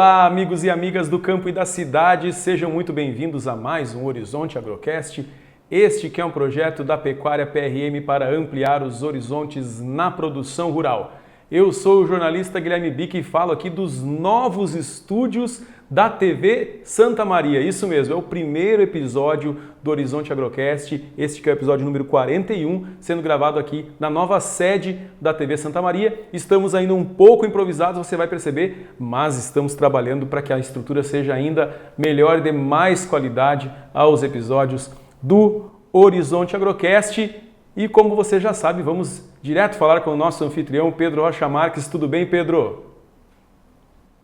Olá, amigos e amigas do campo e da cidade, sejam muito bem-vindos a mais um Horizonte Agrocast. Este que é um projeto da Pecuária PRM para ampliar os horizontes na produção rural. Eu sou o jornalista Guilherme Bic e falo aqui dos novos estúdios da TV Santa Maria. Isso mesmo, é o primeiro episódio do Horizonte Agrocast, este que é o episódio número 41, sendo gravado aqui na nova sede da TV Santa Maria. Estamos ainda um pouco improvisados, você vai perceber, mas estamos trabalhando para que a estrutura seja ainda melhor e dê mais qualidade aos episódios do Horizonte Agrocast. E como você já sabe, vamos direto falar com o nosso anfitrião, Pedro Rocha Marques. Tudo bem, Pedro?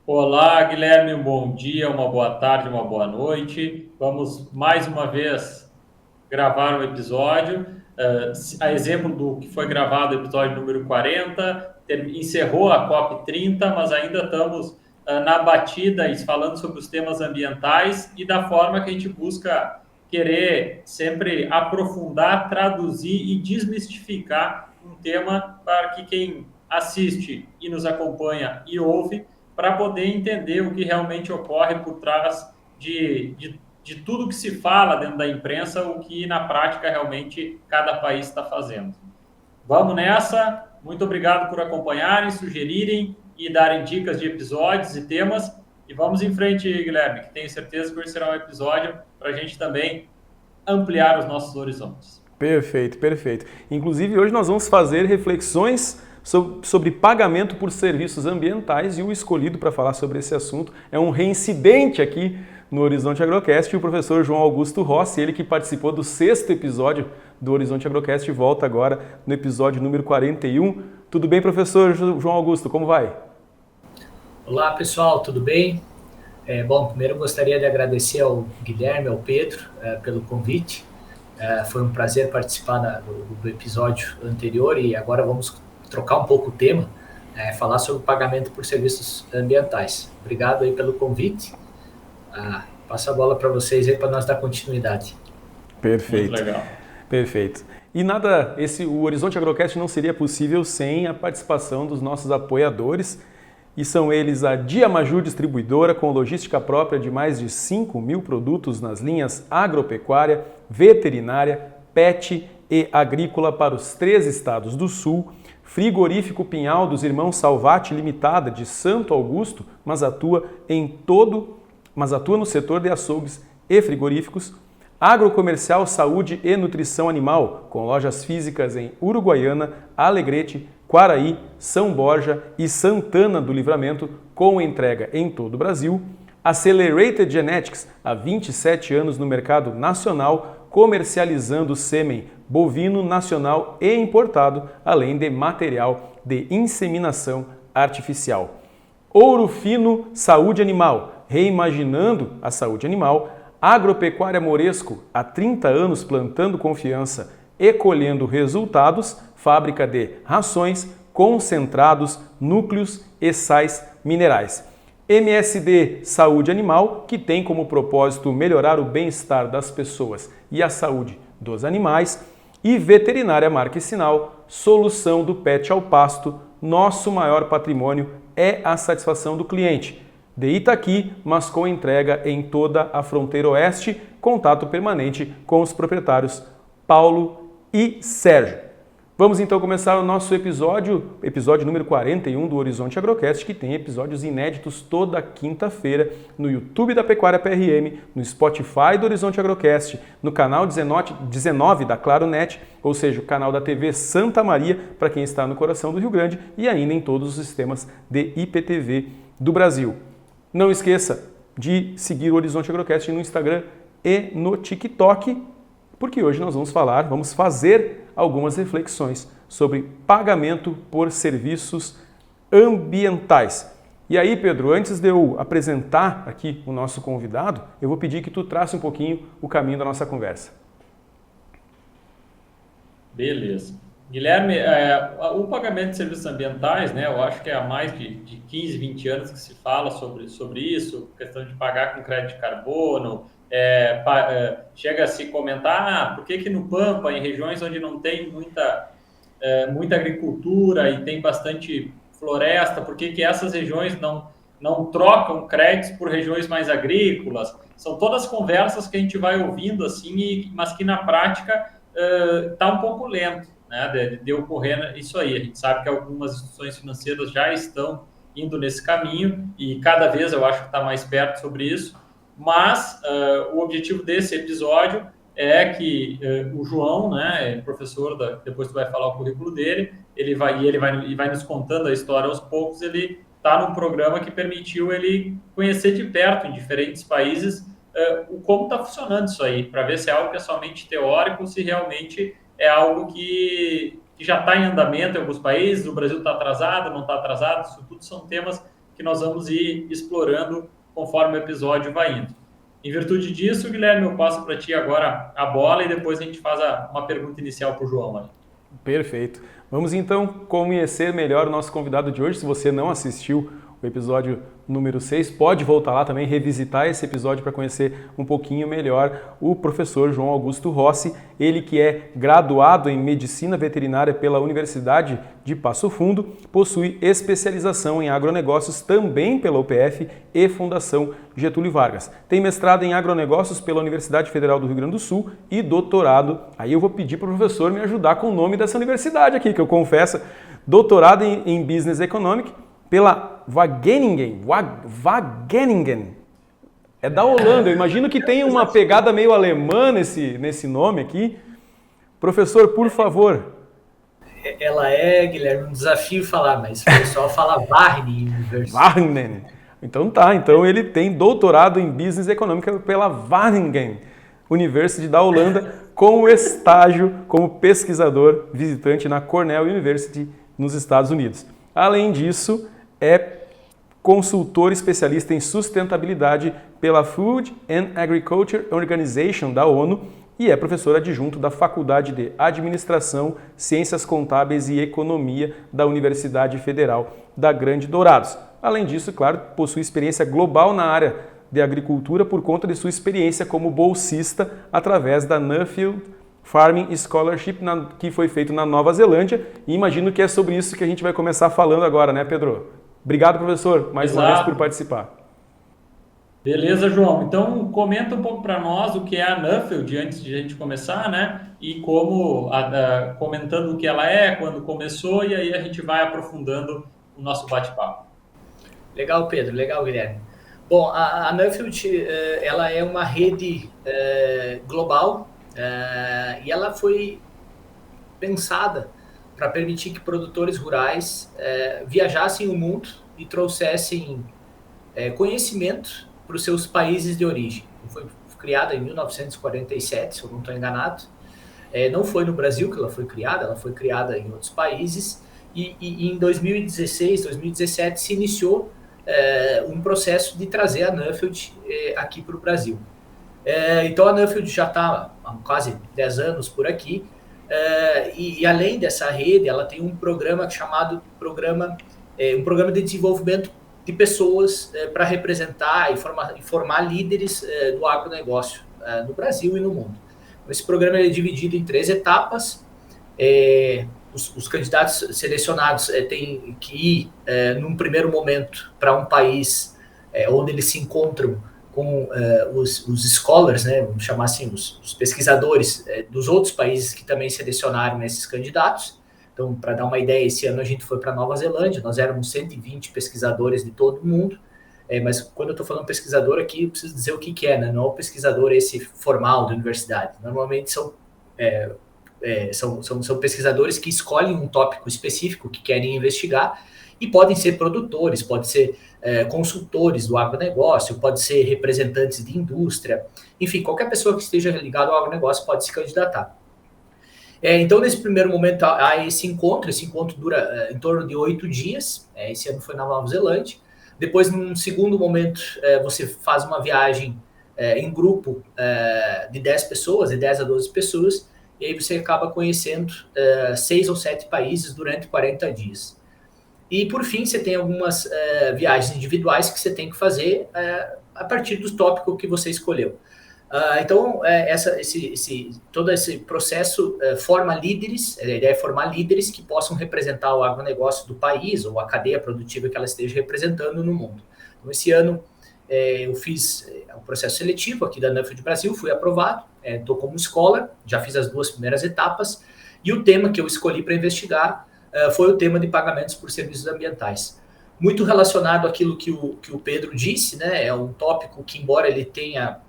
Olá, Guilherme, um bom dia, uma boa tarde, uma boa noite. Vamos mais uma vez gravar um episódio. A exemplo do que foi gravado o episódio número 40, encerrou a COP 30, mas ainda estamos na batida e falando sobre os temas ambientais e da forma que a gente busca querer sempre aprofundar, traduzir e desmistificar um tema para que quem assiste e nos acompanha e ouve para poder entender o que realmente ocorre por trás de tudo que se fala dentro da imprensa, o que na prática realmente cada país está fazendo. Vamos nessa, muito obrigado por acompanharem, sugerirem e darem dicas de episódios e temas, e vamos em frente, Guilherme, que tenho certeza que hoje será um episódio para a gente também ampliar os nossos horizontes. Perfeito, perfeito. Inclusive, hoje nós vamos fazer reflexões sobre pagamento por serviços ambientais e o escolhido para falar sobre esse assunto é um reincidente aqui no Horizonte Agrocast, o professor João Augusto Rossi, ele que participou do 6º episódio do Horizonte Agrocast, volta agora no episódio número 41. Tudo bem, professor João Augusto, como vai? Olá, pessoal, tudo bem? Bom, primeiro eu gostaria de agradecer ao Guilherme, ao Pedro, pelo convite. Foi um prazer participar do episódio anterior e agora vamos trocar um pouco o tema, falar sobre o pagamento por serviços ambientais. Obrigado aí pelo convite. Passo a bola para vocês aí para nós dar continuidade. Perfeito. Muito legal. Perfeito. E o Horizonte Agrocast não seria possível sem a participação dos nossos apoiadores, e são eles a Diamaju Distribuidora, com logística própria de mais de 5.000 produtos nas linhas agropecuária, veterinária, pet e agrícola para os 3 estados do sul. Frigorífico Pinhal dos Irmãos Salvati Limitada de Santo Augusto, mas atua no setor de açougues e frigoríficos. Agrocomercial Saúde e Nutrição Animal, com lojas físicas em Uruguaiana, Alegrete, Quaraí, São Borja e Santana do Livramento, com entrega em todo o Brasil. Accelerated Genetics, há 27 anos no mercado nacional, comercializando sêmen bovino nacional e importado, além de material de inseminação artificial. Ouro Fino Saúde Animal, reimaginando a saúde animal. Agropecuária Moresco, há 30 anos plantando confiança e colhendo resultados, fábrica de rações, concentrados, núcleos e sais minerais. MSD Saúde Animal, que tem como propósito melhorar o bem-estar das pessoas e a saúde dos animais. E Veterinária Marca e Sinal, solução do pet ao pasto, nosso maior patrimônio é a satisfação do cliente. De Itaqui, mas com entrega em toda a fronteira oeste, contato permanente com os proprietários Paulo e Sérgio. Vamos então começar o nosso episódio número 41 do Horizonte Agrocast, que tem episódios inéditos toda quinta-feira no YouTube da Pecuária PRM, no Spotify do Horizonte Agrocast, no canal 19 da Claronet, ou seja, o canal da TV Santa Maria, para quem está no coração do Rio Grande, e ainda em todos os sistemas de IPTV do Brasil. Não esqueça de seguir o Horizonte Agrocast no Instagram e no TikTok, porque hoje nós vamos fazer algumas reflexões sobre pagamento por serviços ambientais. E aí, Pedro, antes de eu apresentar aqui o nosso convidado, eu vou pedir que tu trace um pouquinho o caminho da nossa conversa. Beleza. Guilherme, o pagamento de serviços ambientais, né, eu acho que é há mais de 15, 20 anos que se fala sobre isso, questão de pagar com crédito de carbono, chega a se comentar, por que no Pampa, em regiões onde não tem muita agricultura e tem bastante floresta, por que essas regiões não trocam créditos por regiões mais agrícolas. São todas conversas que a gente vai ouvindo, assim, mas que na prática está um pouco lento, né, de ocorrer isso aí. A gente sabe que algumas instituições financeiras já estão indo nesse caminho e cada vez eu acho que está mais perto sobre isso, mas o objetivo desse episódio é que o João, né, professor, depois tu vai falar o currículo dele, ele vai nos contando a história aos poucos. Ele está num programa que permitiu ele conhecer de perto, em diferentes países, como está funcionando isso aí, para ver se é algo que é somente teórico, se realmente é algo que já está em andamento em alguns países. O Brasil está atrasado, não está atrasado. Isso tudo são temas que nós vamos ir explorando conforme o episódio vai indo. Em virtude disso, Guilherme, eu passo para ti agora a bola e depois a gente faz uma pergunta inicial para o João aí. Perfeito. Vamos então conhecer melhor o nosso convidado de hoje. Se você não assistiu o episódio número 6, pode voltar lá também, revisitar esse episódio para conhecer um pouquinho melhor o professor João Augusto Rossi, ele que é graduado em Medicina Veterinária pela Universidade de Passo Fundo, possui especialização em agronegócios também pela UPF e Fundação Getúlio Vargas. Tem mestrado em agronegócios pela Universidade Federal do Rio Grande do Sul e doutorado, aí eu vou pedir para o professor me ajudar com o nome dessa universidade aqui, que eu confesso, doutorado em Business Economic pela Wageningen. É da Holanda. Eu imagino que tem uma pegada meio alemã nesse nome aqui. Professor, por favor. Ela é, Guilherme, um desafio falar, mas o pessoal fala Wageningen University. Wageningen. Então tá. Então ele tem doutorado em Business Economic pela Wageningen University da Holanda, com estágio como pesquisador visitante na Cornell University nos Estados Unidos. Além disso, é consultor especialista em sustentabilidade pela Food and Agriculture Organization da ONU e é professor adjunto da Faculdade de Administração, Ciências Contábeis e Economia da Universidade Federal da Grande Dourados. Além disso, claro, possui experiência global na área de agricultura por conta de sua experiência como bolsista através da Nuffield Farming Scholarship, que foi feito na Nova Zelândia, e imagino que é sobre isso que a gente vai começar falando agora, né, Pedro? Obrigado, professor, mais uma vez por participar. Beleza, João. Então, comenta um pouco para nós o que é a Nuffield antes de a gente começar, né? E como, comentando o que ela é, quando começou, e aí a gente vai aprofundando o nosso bate-papo. Legal, Pedro. Legal, Guilherme. Bom, a Nuffield, ela é uma rede global e ela foi pensada para permitir que produtores rurais viajassem o mundo e trouxessem conhecimento para os seus países de origem. Foi criada em 1947, se eu não estou enganado. Não foi no Brasil que ela foi criada em outros países. E em 2016, 2017 se iniciou um processo de trazer a Nuffield aqui para o Brasil. Então a Nuffield já está há quase 10 anos por aqui. E além dessa rede, ela tem um programa chamado um programa de desenvolvimento de pessoas para representar e formar líderes do agronegócio no Brasil e no mundo. Esse programa é dividido em 3 etapas. Os candidatos selecionados têm que ir, num primeiro momento, para um país onde eles se encontram com os scholars, né, vamos chamar assim, os pesquisadores dos outros países que também selecionaram esses candidatos. Então, para dar uma ideia, esse ano a gente foi para Nova Zelândia, nós éramos 120 pesquisadores de todo o mundo, mas quando eu estou falando pesquisador aqui, eu preciso dizer o que é, né? Não é o pesquisador esse formal da universidade. Normalmente são pesquisadores que escolhem um tópico específico que querem investigar e podem ser produtores, podem ser consultores do agronegócio, pode ser representantes de indústria, enfim, qualquer pessoa que esteja ligada ao agronegócio pode se candidatar. Então, nesse primeiro momento, há esse encontro dura em torno de 8 dias, esse ano foi na Nova Zelândia. Depois, num segundo momento, você faz uma viagem em grupo de 10 pessoas, de 10 a 12 pessoas, e aí você acaba conhecendo 6 ou 7 países durante 40 dias. E, por fim, você tem algumas viagens individuais que você tem que fazer a partir do tópico que você escolheu. Então, todo esse processo forma líderes, a ideia é formar líderes que possam representar o agronegócio do país ou a cadeia produtiva que ela esteja representando no mundo. Então, esse ano eu fiz o processo seletivo aqui da Nuffield Brasil, fui aprovado, estou como scholar, já fiz as 2 primeiras etapas, e o tema que eu escolhi para investigar foi o tema de pagamentos por serviços ambientais. Muito relacionado àquilo que o Pedro disse, né? É um tópico que, embora ele tenha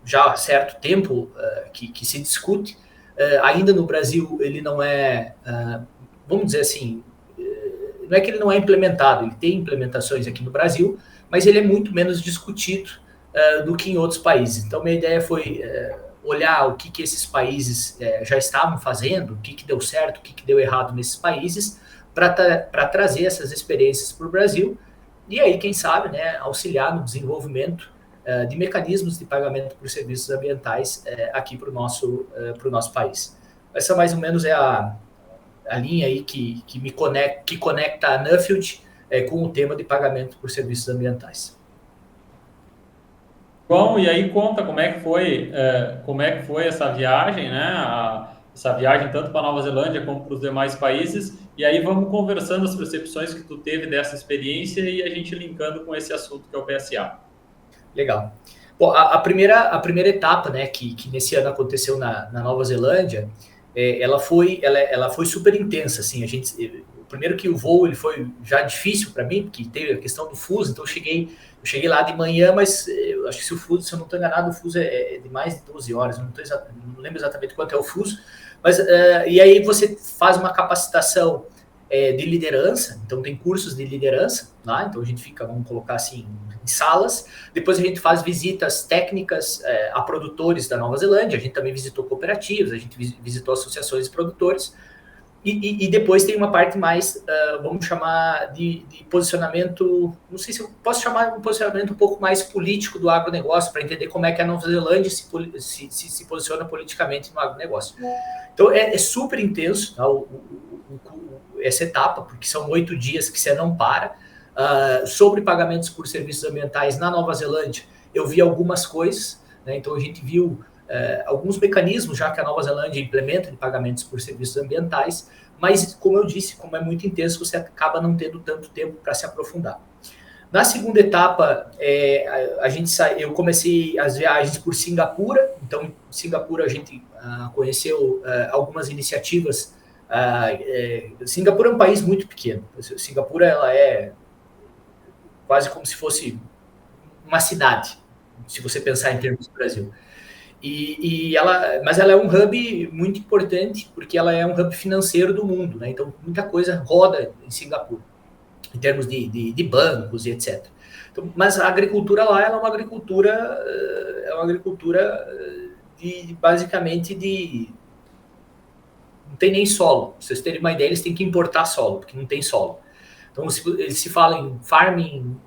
já há certo tempo que se discute, ainda no Brasil ele não é, vamos dizer assim, não é que ele não é implementado, ele tem implementações aqui no Brasil, mas ele é muito menos discutido do que em outros países. Então, minha ideia foi olhar o que esses países já estavam fazendo, o que deu certo, o que deu errado nesses países, para trazer essas experiências para o Brasil, e aí, quem sabe, né, auxiliar no desenvolvimento de mecanismos de pagamento por serviços ambientais aqui para o nosso país. Essa mais ou menos é a linha aí que conecta a Nuffield com o tema de pagamento por serviços ambientais. Bom, e aí conta como é que foi essa viagem, né? Essa viagem tanto para a Nova Zelândia como para os demais países, e aí vamos conversando as percepções que tu teve dessa experiência e a gente linkando com esse assunto que é o PSA. Legal. Bom, a primeira etapa, né, que nesse ano aconteceu na Nova Zelândia, ela foi super intensa, assim. Primeiro que o voo ele foi já difícil para mim, porque teve a questão do fuso, então eu cheguei lá de manhã, mas eu acho que se eu não estou enganado, o fuso é de mais de 12 horas, não lembro exatamente quanto é o fuso, mas e aí você faz uma capacitação de liderança, então tem cursos de liderança lá, então a gente fica, vamos colocar assim, em salas, depois a gente faz visitas técnicas a produtores da Nova Zelândia, a gente também visitou cooperativas, a gente visitou associações de produtores, e depois tem uma parte mais, vamos chamar de posicionamento, não sei se eu posso chamar de um posicionamento um pouco mais político do agronegócio, para entender como é que a Nova Zelândia se posiciona politicamente no agronegócio. Então é super intenso, tá, essa etapa, porque são 8 dias que você não para. Sobre pagamentos por serviços ambientais na Nova Zelândia, eu vi algumas coisas, né, então a gente viu alguns mecanismos já que a Nova Zelândia implementa de pagamentos por serviços ambientais, mas, como eu disse, como é muito intenso, você acaba não tendo tanto tempo para se aprofundar. Na segunda etapa, eu comecei as viagens por Singapura, então em Singapura a gente conheceu algumas iniciativas. Singapura é um país muito pequeno, Singapura ela é quase como se fosse uma cidade, se você pensar em termos do Brasil. Mas ela é um hub muito importante, porque ela é um hub financeiro do mundo, né? Então muita coisa roda em Singapura, em termos de bancos e etc. Então, mas a agricultura lá ela é uma agricultura basicamente não tem nem solo. Pra vocês terem uma ideia, eles têm que importar solo, porque não tem solo. Então eles se falam em farming,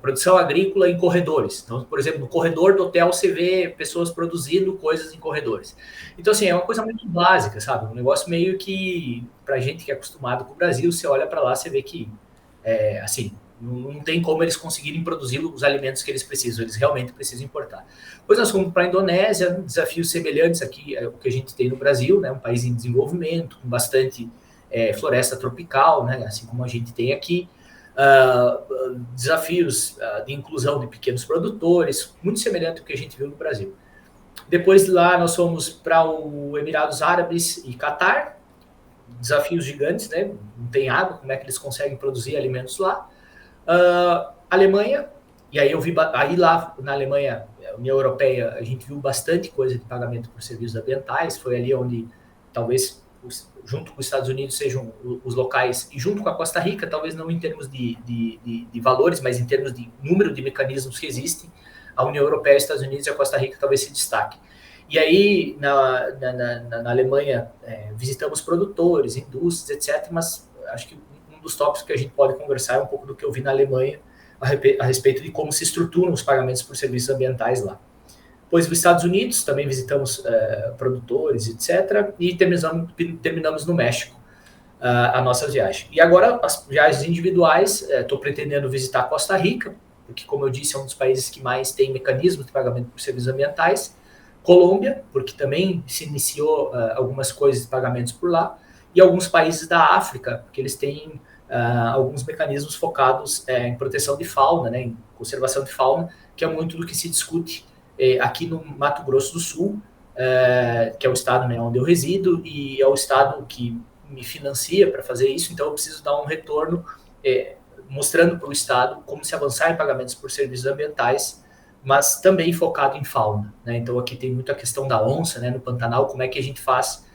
produção agrícola em corredores. Então, por exemplo, no corredor do hotel você vê pessoas produzindo coisas em corredores. Então, assim, é uma coisa muito básica, sabe? Um negócio meio que, pra gente que é acostumado com o Brasil, você olha para lá, você vê que, assim, não tem como eles conseguirem produzir os alimentos que eles precisam, eles realmente precisam importar. Depois nós fomos para a Indonésia, desafios semelhantes aqui ao que a gente tem no Brasil, né? Um país em desenvolvimento, com bastante floresta tropical, né? Assim como a gente tem aqui. Desafios de inclusão de pequenos produtores, muito semelhante ao que a gente viu no Brasil. Depois de lá nós fomos para o Emirados Árabes e Catar, desafios gigantes, né? Não tem água, como é que eles conseguem produzir alimentos lá. Alemanha, e aí aí lá na Alemanha, União Europeia, a gente viu bastante coisa de pagamento por serviços ambientais, foi ali onde talvez junto com os Estados Unidos sejam os locais, e junto com a Costa Rica, talvez não em termos de valores, mas em termos de número de mecanismos que existem, a União Europeia, os Estados Unidos e a Costa Rica talvez se destaquem. E aí, na Alemanha, visitamos produtores, indústrias, etc., mas acho que um dos tópicos que a gente pode conversar é um pouco do que eu vi na Alemanha a respeito de como se estruturam os pagamentos por serviços ambientais lá. Depois, nos Estados Unidos, também visitamos produtores, etc., e terminamos no México a nossa viagem. E agora, as viagens individuais, estou pretendendo visitar Costa Rica, porque, como eu disse, é um dos países que mais tem mecanismos de pagamento por serviços ambientais. Colômbia, porque também se iniciou algumas coisas de pagamentos por lá. E alguns países da África, porque eles têm alguns mecanismos focados em proteção de fauna, né, em conservação de fauna, que é muito do que se discute aqui no Mato Grosso do Sul, que é o estado, né, onde eu resido, e é o estado que me financia para fazer isso, então eu preciso dar um retorno mostrando para o estado como se avançar em pagamentos por serviços ambientais, mas também focado em fauna, né? Então aqui tem muito a questão da onça, né, no Pantanal, como é que a gente faz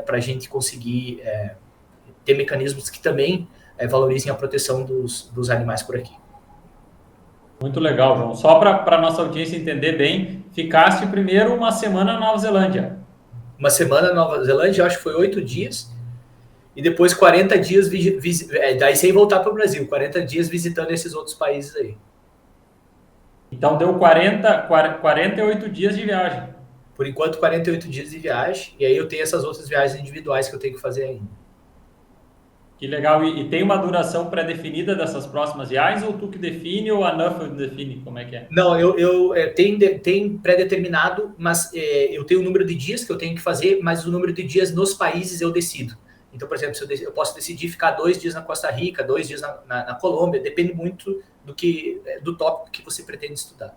para a gente conseguir ter mecanismos que também valorizem a proteção dos animais por aqui. Muito legal, João. Só para a nossa audiência entender bem, ficaste primeiro uma semana na Nova Zelândia. Uma semana na Nova Zelândia, eu acho que foi 8 dias, e depois 40 dias, daí sem voltar para o Brasil, 40 dias visitando esses outros países aí. Então deu 48 dias de viagem. Por enquanto, 48 dias de viagem, e aí eu tenho essas outras viagens individuais que eu tenho que fazer ainda. Que legal. E tem uma duração pré-definida dessas próximas viagens, ou tu que define, ou a Nuffield define? Como é que é? Não, tem pré-determinado, mas eu tenho o número de dias que eu tenho que fazer, mas o número de dias nos países eu decido. Então, por exemplo, eu posso decidir ficar 2 dias na Costa Rica, 2 dias na Colômbia, depende muito do tópico que você pretende estudar.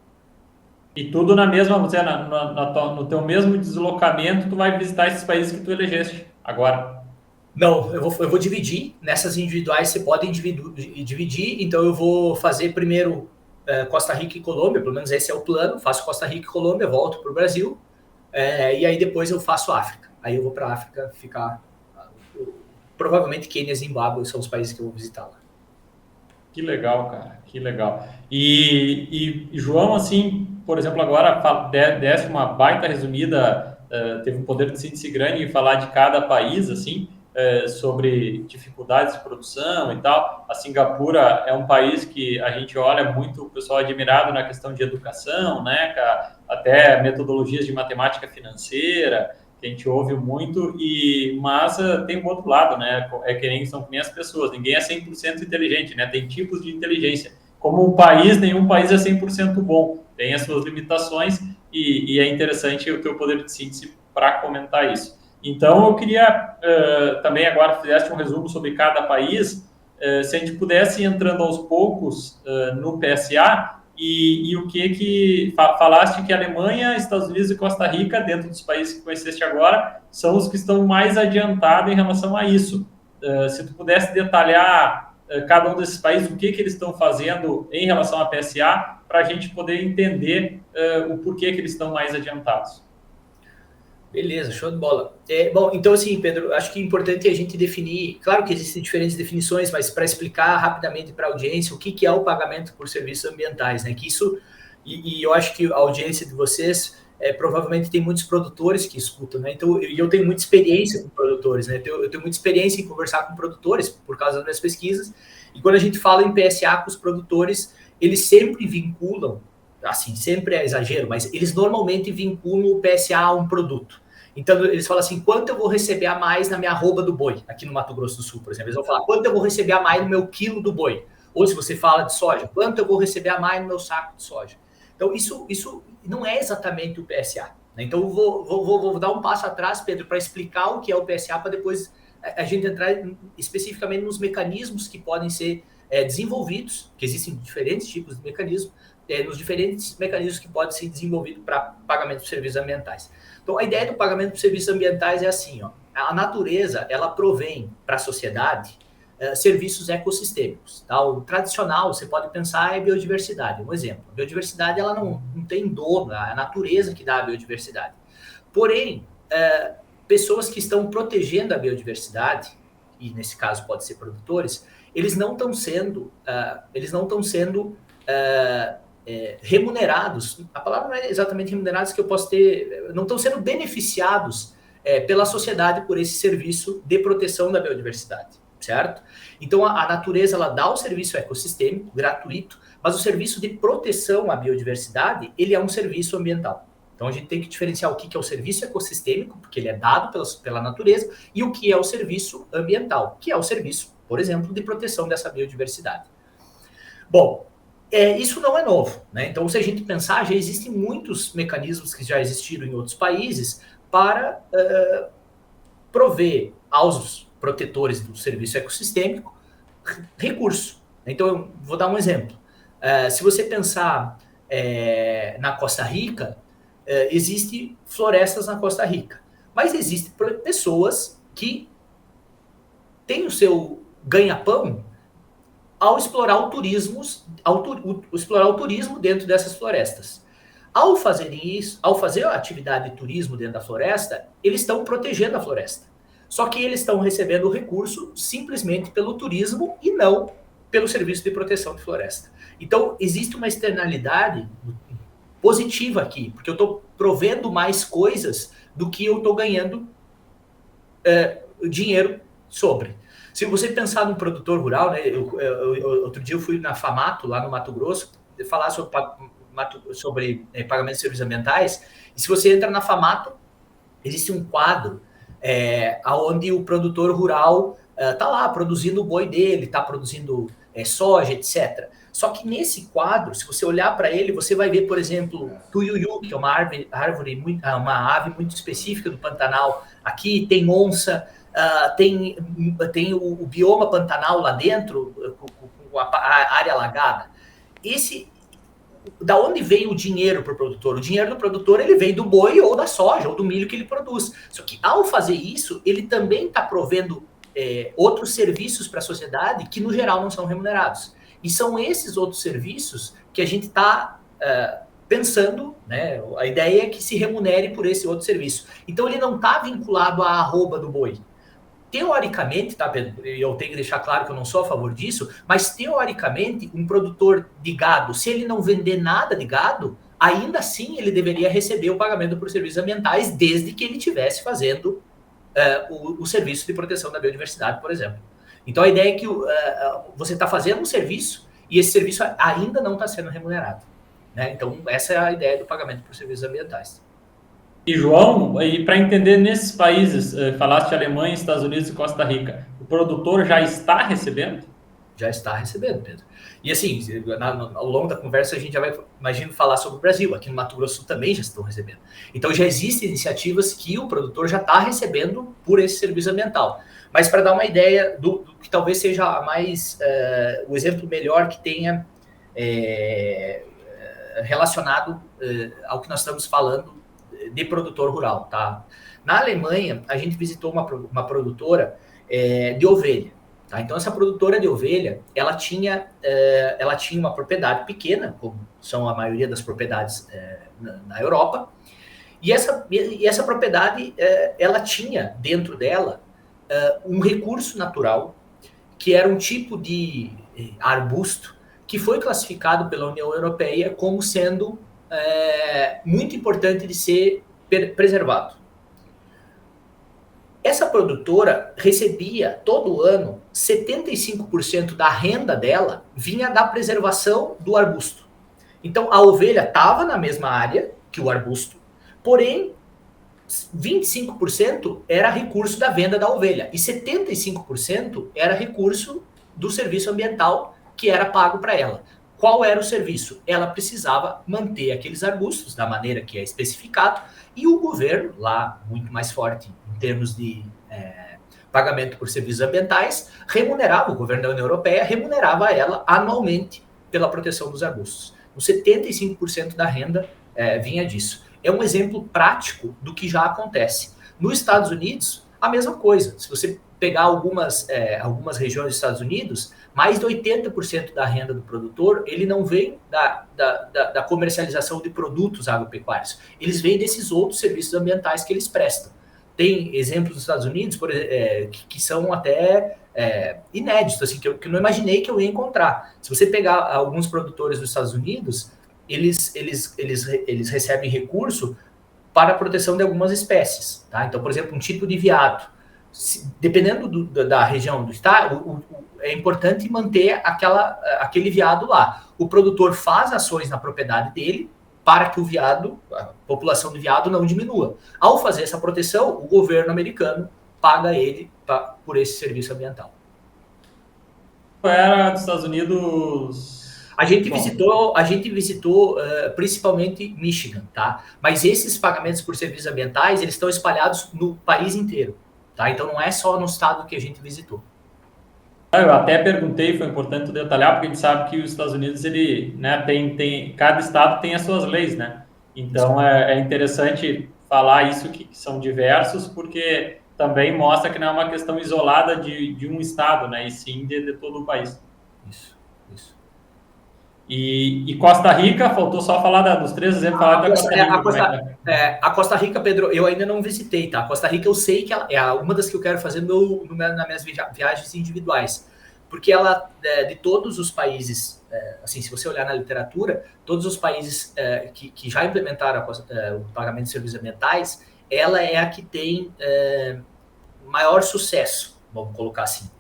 E tudo na mesma, no teu mesmo deslocamento, tu vai visitar esses países que tu elegeste agora. Não, eu vou dividir. Nessas individuais você pode dividir, então eu vou fazer primeiro Costa Rica e Colômbia, pelo menos esse é o plano, faço Costa Rica e Colômbia, volto para o Brasil, e aí depois eu faço África. Aí eu vou para a África ficar... Provavelmente Quênia e Zimbábue são os países que eu vou visitar lá. Que legal, cara, que legal. E João, assim, por exemplo, agora desse uma baita resumida, teve um poder de síntese grande em falar de cada país, assim, sobre dificuldades de produção e tal. A Singapura é um país que a gente olha muito, o pessoal admirado na questão de educação, né, até metodologias de matemática financeira, que a gente ouve muito, mas tem um outro lado, né? São que nem as pessoas, ninguém é 100% inteligente, né? Tem tipos de inteligência. Como um país, nenhum país é 100% bom, tem as suas limitações, e é interessante o teu poder de síntese para comentar isso. Então, eu queria também agora fizesse um resumo sobre cada país, se a gente pudesse ir entrando aos poucos no PSA, e o que falaste que a Alemanha, Estados Unidos e Costa Rica, dentro dos países que conheceste agora, são os que estão mais adiantados em relação a isso. Se tu pudesse detalhar cada um desses países, o que eles estão fazendo em relação à PSA, para a gente poder entender o porquê que eles estão mais adiantados. Beleza, show de bola. Bom, então assim, Pedro, acho que é importante a gente definir, claro que existem diferentes definições, mas para explicar rapidamente para a audiência o que é o pagamento por serviços ambientais, né? Que isso, e eu acho que a audiência de vocês provavelmente tem muitos produtores que escutam, né? Então, eu tenho muita experiência com produtores, né? Eu tenho muita experiência em conversar com produtores por causa das minhas pesquisas, e quando a gente fala em PSA com os produtores, eles sempre vinculam, assim, sempre é exagero, mas eles normalmente vinculam o PSA a um produto. Então, eles falam assim, quanto eu vou receber a mais na minha arroba do boi, aqui no Mato Grosso do Sul, por exemplo. Eles vão falar, quanto eu vou receber a mais no meu quilo do boi. Ou se você fala de soja, quanto eu vou receber a mais no meu saco de soja. Então, isso não é exatamente o PSA. Né? Então, eu vou dar um passo atrás, Pedro, para explicar o que é o PSA, para depois a gente entrar especificamente nos mecanismos que podem ser desenvolvidos, que existem diferentes tipos de mecanismos, nos diferentes mecanismos que podem ser desenvolvidos para pagamento de serviços ambientais. Então, a ideia do pagamento de serviços ambientais é assim, ó, a natureza, ela provém para a sociedade serviços ecossistêmicos. Tá? O tradicional, você pode pensar, é biodiversidade. Um exemplo, a biodiversidade ela não tem dono, é a natureza que dá a biodiversidade. Porém, pessoas que estão protegendo a biodiversidade, e nesse caso pode ser produtores, eles não estão sendo remunerados, a palavra não é exatamente remunerados, que eu posso ter, não estão sendo beneficiados pela sociedade por esse serviço de proteção da biodiversidade, certo? Então a natureza ela dá o serviço ecossistêmico gratuito, mas o serviço de proteção à biodiversidade, ele é um serviço ambiental. Então a gente tem que diferenciar o que é o serviço ecossistêmico, porque ele é dado pela natureza, e o que é o serviço ambiental, que é o serviço, por exemplo, de proteção dessa biodiversidade. Bom, isso não é novo, né? Então, se a gente pensar, já existem muitos mecanismos que já existiram em outros países para prover aos protetores do serviço ecossistêmico recurso. Então, eu vou dar um exemplo. Se você pensar na Costa Rica, existem florestas na Costa Rica, mas existem pessoas que têm o seu ganha-pão ao explorar o turismo, dentro dessas florestas. Ao fazerem isso, ao fazer a atividade de turismo dentro da floresta, eles estão protegendo a floresta. Só que eles estão recebendo o recurso simplesmente pelo turismo e não pelo serviço de proteção de floresta. Então, existe uma externalidade positiva aqui, porque eu estou provendo mais coisas do que eu estou ganhando dinheiro sobre. Se você pensar num produtor rural, né, outro dia eu fui na FAMATO, lá no Mato Grosso, falar sobre pagamento de serviços ambientais, e se você entra na FAMATO, existe um quadro onde o produtor rural está lá produzindo o boi dele, está produzindo soja, etc. Só que nesse quadro, se você olhar para ele, você vai ver, por exemplo, tuiuiu, que é uma ave muito específica do Pantanal. Aqui tem onça, tem o bioma Pantanal lá dentro, com a área alagada. Da onde vem o dinheiro para o produtor? O dinheiro do produtor ele vem do boi ou da soja ou do milho que ele produz. Só que ao fazer isso, ele também está provendo outros serviços para a sociedade que no geral não são remunerados. E são esses outros serviços que a gente está pensando, né? A ideia é que se remunere por esse outro serviço. Então ele não está vinculado à arroba do boi. Teoricamente, tá, Pedro? Eu tenho que deixar claro que eu não sou a favor disso, mas teoricamente, um produtor de gado, se ele não vender nada de gado, ainda assim ele deveria receber o pagamento por serviços ambientais, desde que ele estivesse fazendo o serviço de proteção da biodiversidade, por exemplo. Então a ideia é que você está fazendo um serviço e esse serviço ainda não está sendo remunerado, né? Então essa é a ideia do pagamento por serviços ambientais. E, João, e para entender nesses países, falaste Alemanha, Estados Unidos e Costa Rica, o produtor já está recebendo? Já está recebendo, Pedro. E assim, ao longo da conversa a gente já vai, imagino, falar sobre o Brasil. Aqui no Mato Grosso também já estão recebendo. Então já existem iniciativas que o produtor já está recebendo por esse serviço ambiental. Mas para dar uma ideia do que talvez seja o exemplo melhor que tenha relacionado ao que nós estamos falando de produtor rural, tá? Na Alemanha, a gente visitou uma produtora de ovelha, tá? Então, essa produtora de ovelha, ela tinha uma propriedade pequena, como são a maioria das propriedades na Europa, e essa propriedade, ela tinha dentro dela um recurso natural, que era um tipo de arbusto, que foi classificado pela União Europeia como sendo muito importante de ser preservado. Essa produtora recebia todo ano 75% da renda dela vinha da preservação do arbusto. Então a ovelha estava na mesma área que o arbusto, porém 25% era recurso da venda da ovelha e 75% era recurso do serviço ambiental que era pago para ela. Qual era o serviço? Ela precisava manter aqueles arbustos da maneira que é especificado e o governo, lá muito mais forte em termos de pagamento por serviços ambientais, o governo da União Europeia remunerava ela anualmente pela proteção dos arbustos. Então, 75% da renda vinha disso. É um exemplo prático do que já acontece. Nos Estados Unidos, a mesma coisa. Se você pegar algumas regiões dos Estados Unidos, mais de 80% da renda do produtor, ele não vem da comercialização de produtos agropecuários. Eles vêm desses outros serviços ambientais que eles prestam. Tem exemplos dos Estados Unidos que são até inéditos, assim, que eu não imaginei que eu ia encontrar. Se você pegar alguns produtores dos Estados Unidos, eles recebem recurso para a proteção de algumas espécies. Tá? Então, por exemplo, um tipo de veado. Dependendo da região do estado, é importante manter aquele veado lá. O produtor faz ações na propriedade dele para que a população de veado não diminua. Ao fazer essa proteção, o governo americano paga ele por esse serviço ambiental. Era dos Estados Unidos? A gente visitou principalmente Michigan, tá? Mas esses pagamentos por serviços ambientais, eles estão espalhados no país inteiro. Tá? Então não é só no estado que a gente visitou. Eu até perguntei, foi importante detalhar, porque a gente sabe que os Estados Unidos, ele, né, cada estado tem as suas leis, né? Então, é interessante falar isso, que são diversos, porque também mostra que não é uma questão isolada de um estado, né? E sim de todo o país. Isso, isso. E Costa Rica, faltou só falar dos três exemplos, falar da Costa Rica. A Costa Rica, Pedro, eu ainda não visitei, tá? A Costa Rica eu sei que ela é uma das que eu quero fazer nas minhas viagens individuais, porque ela, de todos os países, assim, se você olhar na literatura, todos os países que já implementaram o pagamento de serviços ambientais, ela é a que tem maior sucesso, vamos colocar assim.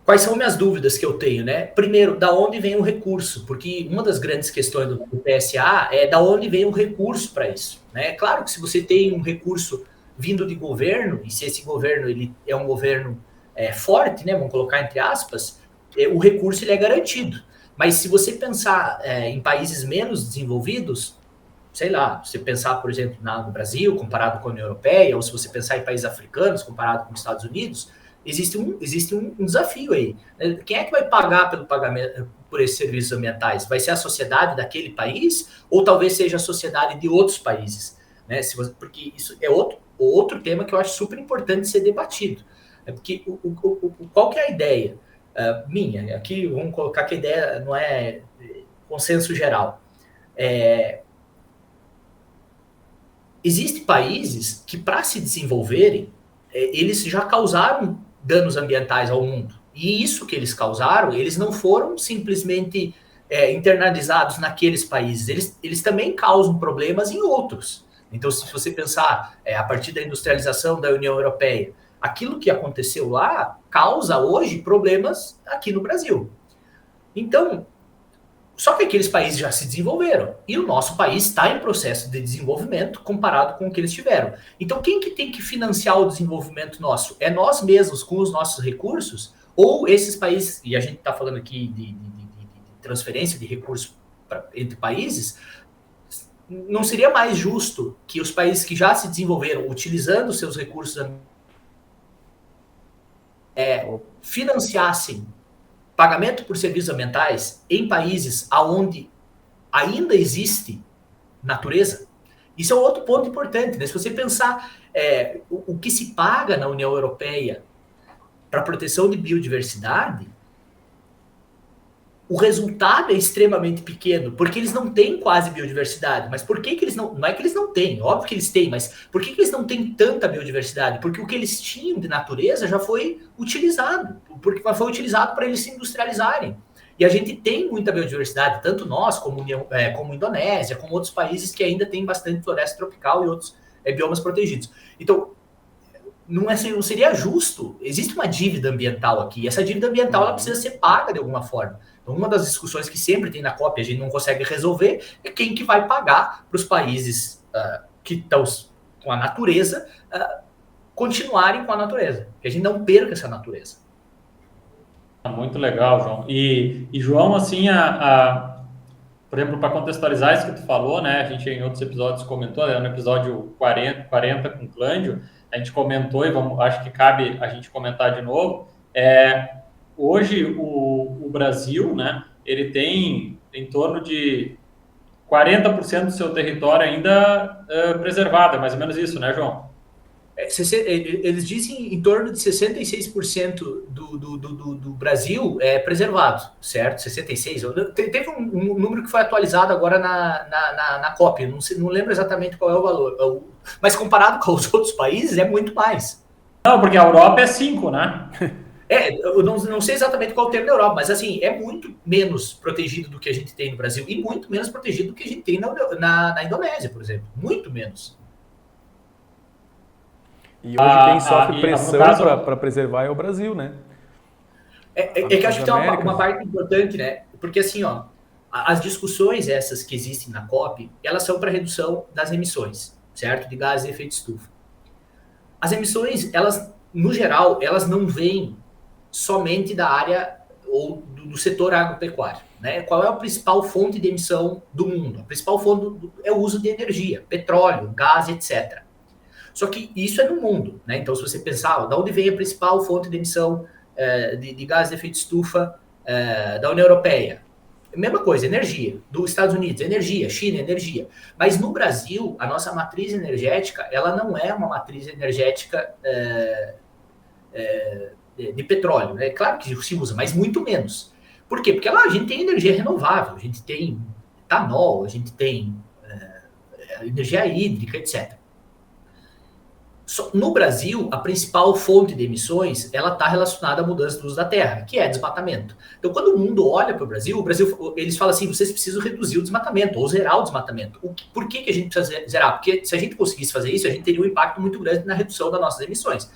Quais são minhas dúvidas que eu tenho, né? Primeiro, da onde vem o recurso? Porque uma das grandes questões do PSA é da onde vem o recurso para isso, né? Claro que se você tem um recurso vindo de governo, e se esse governo ele é um governo forte, né? Vamos colocar entre aspas, o recurso ele é garantido. Mas se você pensar em países menos desenvolvidos, sei lá, se você pensar, por exemplo, no Brasil, comparado com a União Europeia, ou se você pensar em países africanos, comparado com os Estados Unidos, existe um desafio aí. Quem é que vai pagar pelo pagamento por esses serviços ambientais? Vai ser a sociedade daquele país ou talvez seja a sociedade de outros países? Né? Porque isso é outro tema que eu acho super importante ser debatido. Porque qual que é a ideia minha? Aqui vamos colocar que a ideia não é consenso geral. Existem países que, para se desenvolverem, eles já causaram danos ambientais ao mundo. E isso que eles causaram, eles não foram simplesmente internalizados naqueles países. Eles também causam problemas em outros. Então, se você pensar a partir da industrialização da União Europeia, aquilo que aconteceu lá causa hoje problemas aqui no Brasil. Então, só que aqueles países já se desenvolveram. E o nosso país está em processo de desenvolvimento comparado com o que eles tiveram. Então, quem que tem que financiar o desenvolvimento nosso? É nós mesmos, com os nossos recursos? Ou esses países, e a gente está falando aqui de transferência de recursos entre países, não seria mais justo que os países que já se desenvolveram, utilizando seus recursos, financiassem pagamento por serviços ambientais em países onde ainda existe natureza? Isso é um outro ponto importante, né? Se você pensar o que se paga na União Europeia para proteção de biodiversidade, o resultado é extremamente pequeno, porque eles não têm quase biodiversidade. Mas por que eles não... Não é que eles não têm, óbvio que eles têm, mas por que eles não têm tanta biodiversidade? Porque o que eles tinham de natureza já foi utilizado, porque foi utilizado para eles se industrializarem. E a gente tem muita biodiversidade, tanto nós, como Indonésia, como outros países que ainda têm bastante floresta tropical e outros biomas protegidos. Então, não seria justo. Existe uma dívida ambiental aqui, e essa dívida ambiental ela precisa ser paga de alguma forma. Então, uma das discussões que sempre tem na COP, a gente não consegue resolver, é quem que vai pagar para os países que estão com a natureza continuarem com a natureza, que a gente não perca essa natureza. Muito legal, João. E João, assim, por exemplo, para contextualizar isso que tu falou, né? A gente em outros episódios comentou, no episódio 40 com o Clândio, a gente comentou e acho que cabe a gente comentar de novo. Hoje o Brasil, né? Ele tem em torno de 40% do seu território ainda preservado, é mais ou menos isso, né, João? Eles dizem em torno de 66% do Brasil é preservado, certo? 66%. Teve um número que foi atualizado agora na COP, não lembro exatamente qual é o valor, mas comparado com os outros países é muito mais. Não, porque a Europa é 5%, né? Eu não sei exatamente qual é o termo da Europa, mas assim, é muito menos protegido do que a gente tem no Brasil e muito menos protegido do que a gente tem na Indonésia, por exemplo. Muito menos. E hoje quem sofre pressão para preservar é o Brasil, né? Que eu acho que tem uma parte importante, né? Porque assim, ó, as discussões essas que existem na COP, elas são para redução das emissões, certo? De gases de efeito estufa. As emissões, elas, no geral, elas não vêm somente da área ou do setor agropecuário, né? Qual é a principal fonte de emissão do mundo? A principal fonte é o uso de energia, petróleo, gás, etc. Só que isso é no mundo, né? Então, se você pensar, de onde vem a principal fonte de emissão de gás de efeito estufa da União Europeia. Mesma coisa, energia. Dos Estados Unidos, energia. China, energia. Mas no Brasil, a nossa matriz energética, ela não é uma matriz energética de petróleo. Né? Claro que se usa, mas muito menos. Por quê? Porque a gente tem energia renovável, a gente tem etanol, a gente tem energia hídrica, etc. No Brasil, a principal fonte de emissões, ela está relacionada à mudança do uso da terra, que é desmatamento. Então, quando o mundo olha para o Brasil, eles falam assim, vocês precisam reduzir o desmatamento, ou zerar o desmatamento. Por que a gente precisa zerar? Porque se a gente conseguisse fazer isso, a gente teria um impacto muito grande na redução das nossas emissões.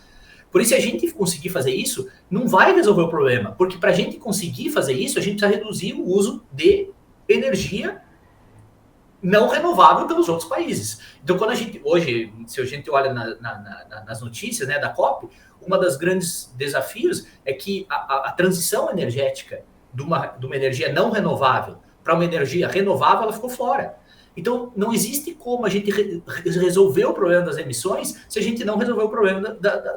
Por isso, se a gente conseguir fazer isso, não vai resolver o problema, porque para a gente conseguir fazer isso, a gente precisa reduzir o uso de energia não renovável pelos outros países. Então, quando hoje, se a gente olha nas notícias, né, da COP, uma das grandes desafios é que a transição energética de uma energia não renovável para uma energia renovável, ela ficou fora. Então, não existe como a gente resolver o problema das emissões se a gente não resolver o problema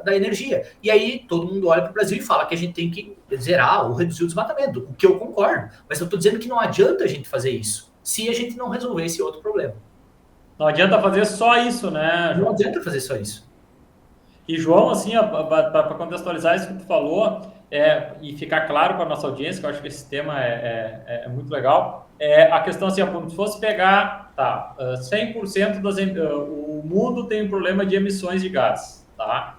da energia. E aí, todo mundo olha para o Brasil e fala que a gente tem que zerar ou reduzir o desmatamento, o que eu concordo. Mas eu estou dizendo que não adianta a gente fazer isso se a gente não resolver esse outro problema. Não adianta fazer só isso, né, João? Não adianta fazer só isso. E, João, assim, para contextualizar isso que tu falou, e ficar claro para a nossa audiência, que eu acho que esse tema é muito legal, a questão assim, como se fosse pegar, 100% o mundo tem um problema de emissões de gases, tá?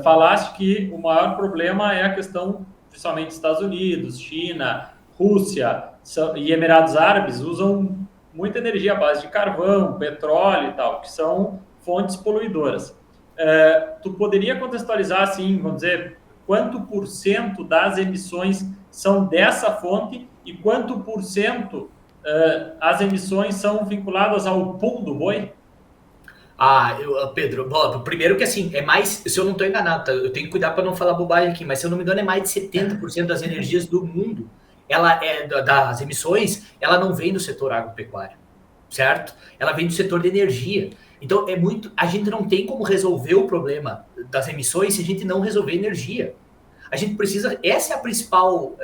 Falaste que o maior problema é a questão, principalmente Estados Unidos, China, Rússia e Emirados Árabes usam muita energia à base de carvão, petróleo e tal, que são fontes poluidoras. Tu poderia contextualizar, assim, vamos dizer, quanto por cento das emissões são dessa fonte e quanto por cento as emissões são vinculadas ao pool do boi? Pedro, primeiro que assim, é mais, se eu não estou enganado, tá? Eu tenho que cuidar para não falar bobagem aqui, mas se eu não me engano é mais de 70% das energias do mundo, das emissões, ela não vem do setor agropecuário, certo? Ela vem do setor de energia. Então, a gente não tem como resolver o problema das emissões se a gente não resolver energia. A gente precisa, essa é a principal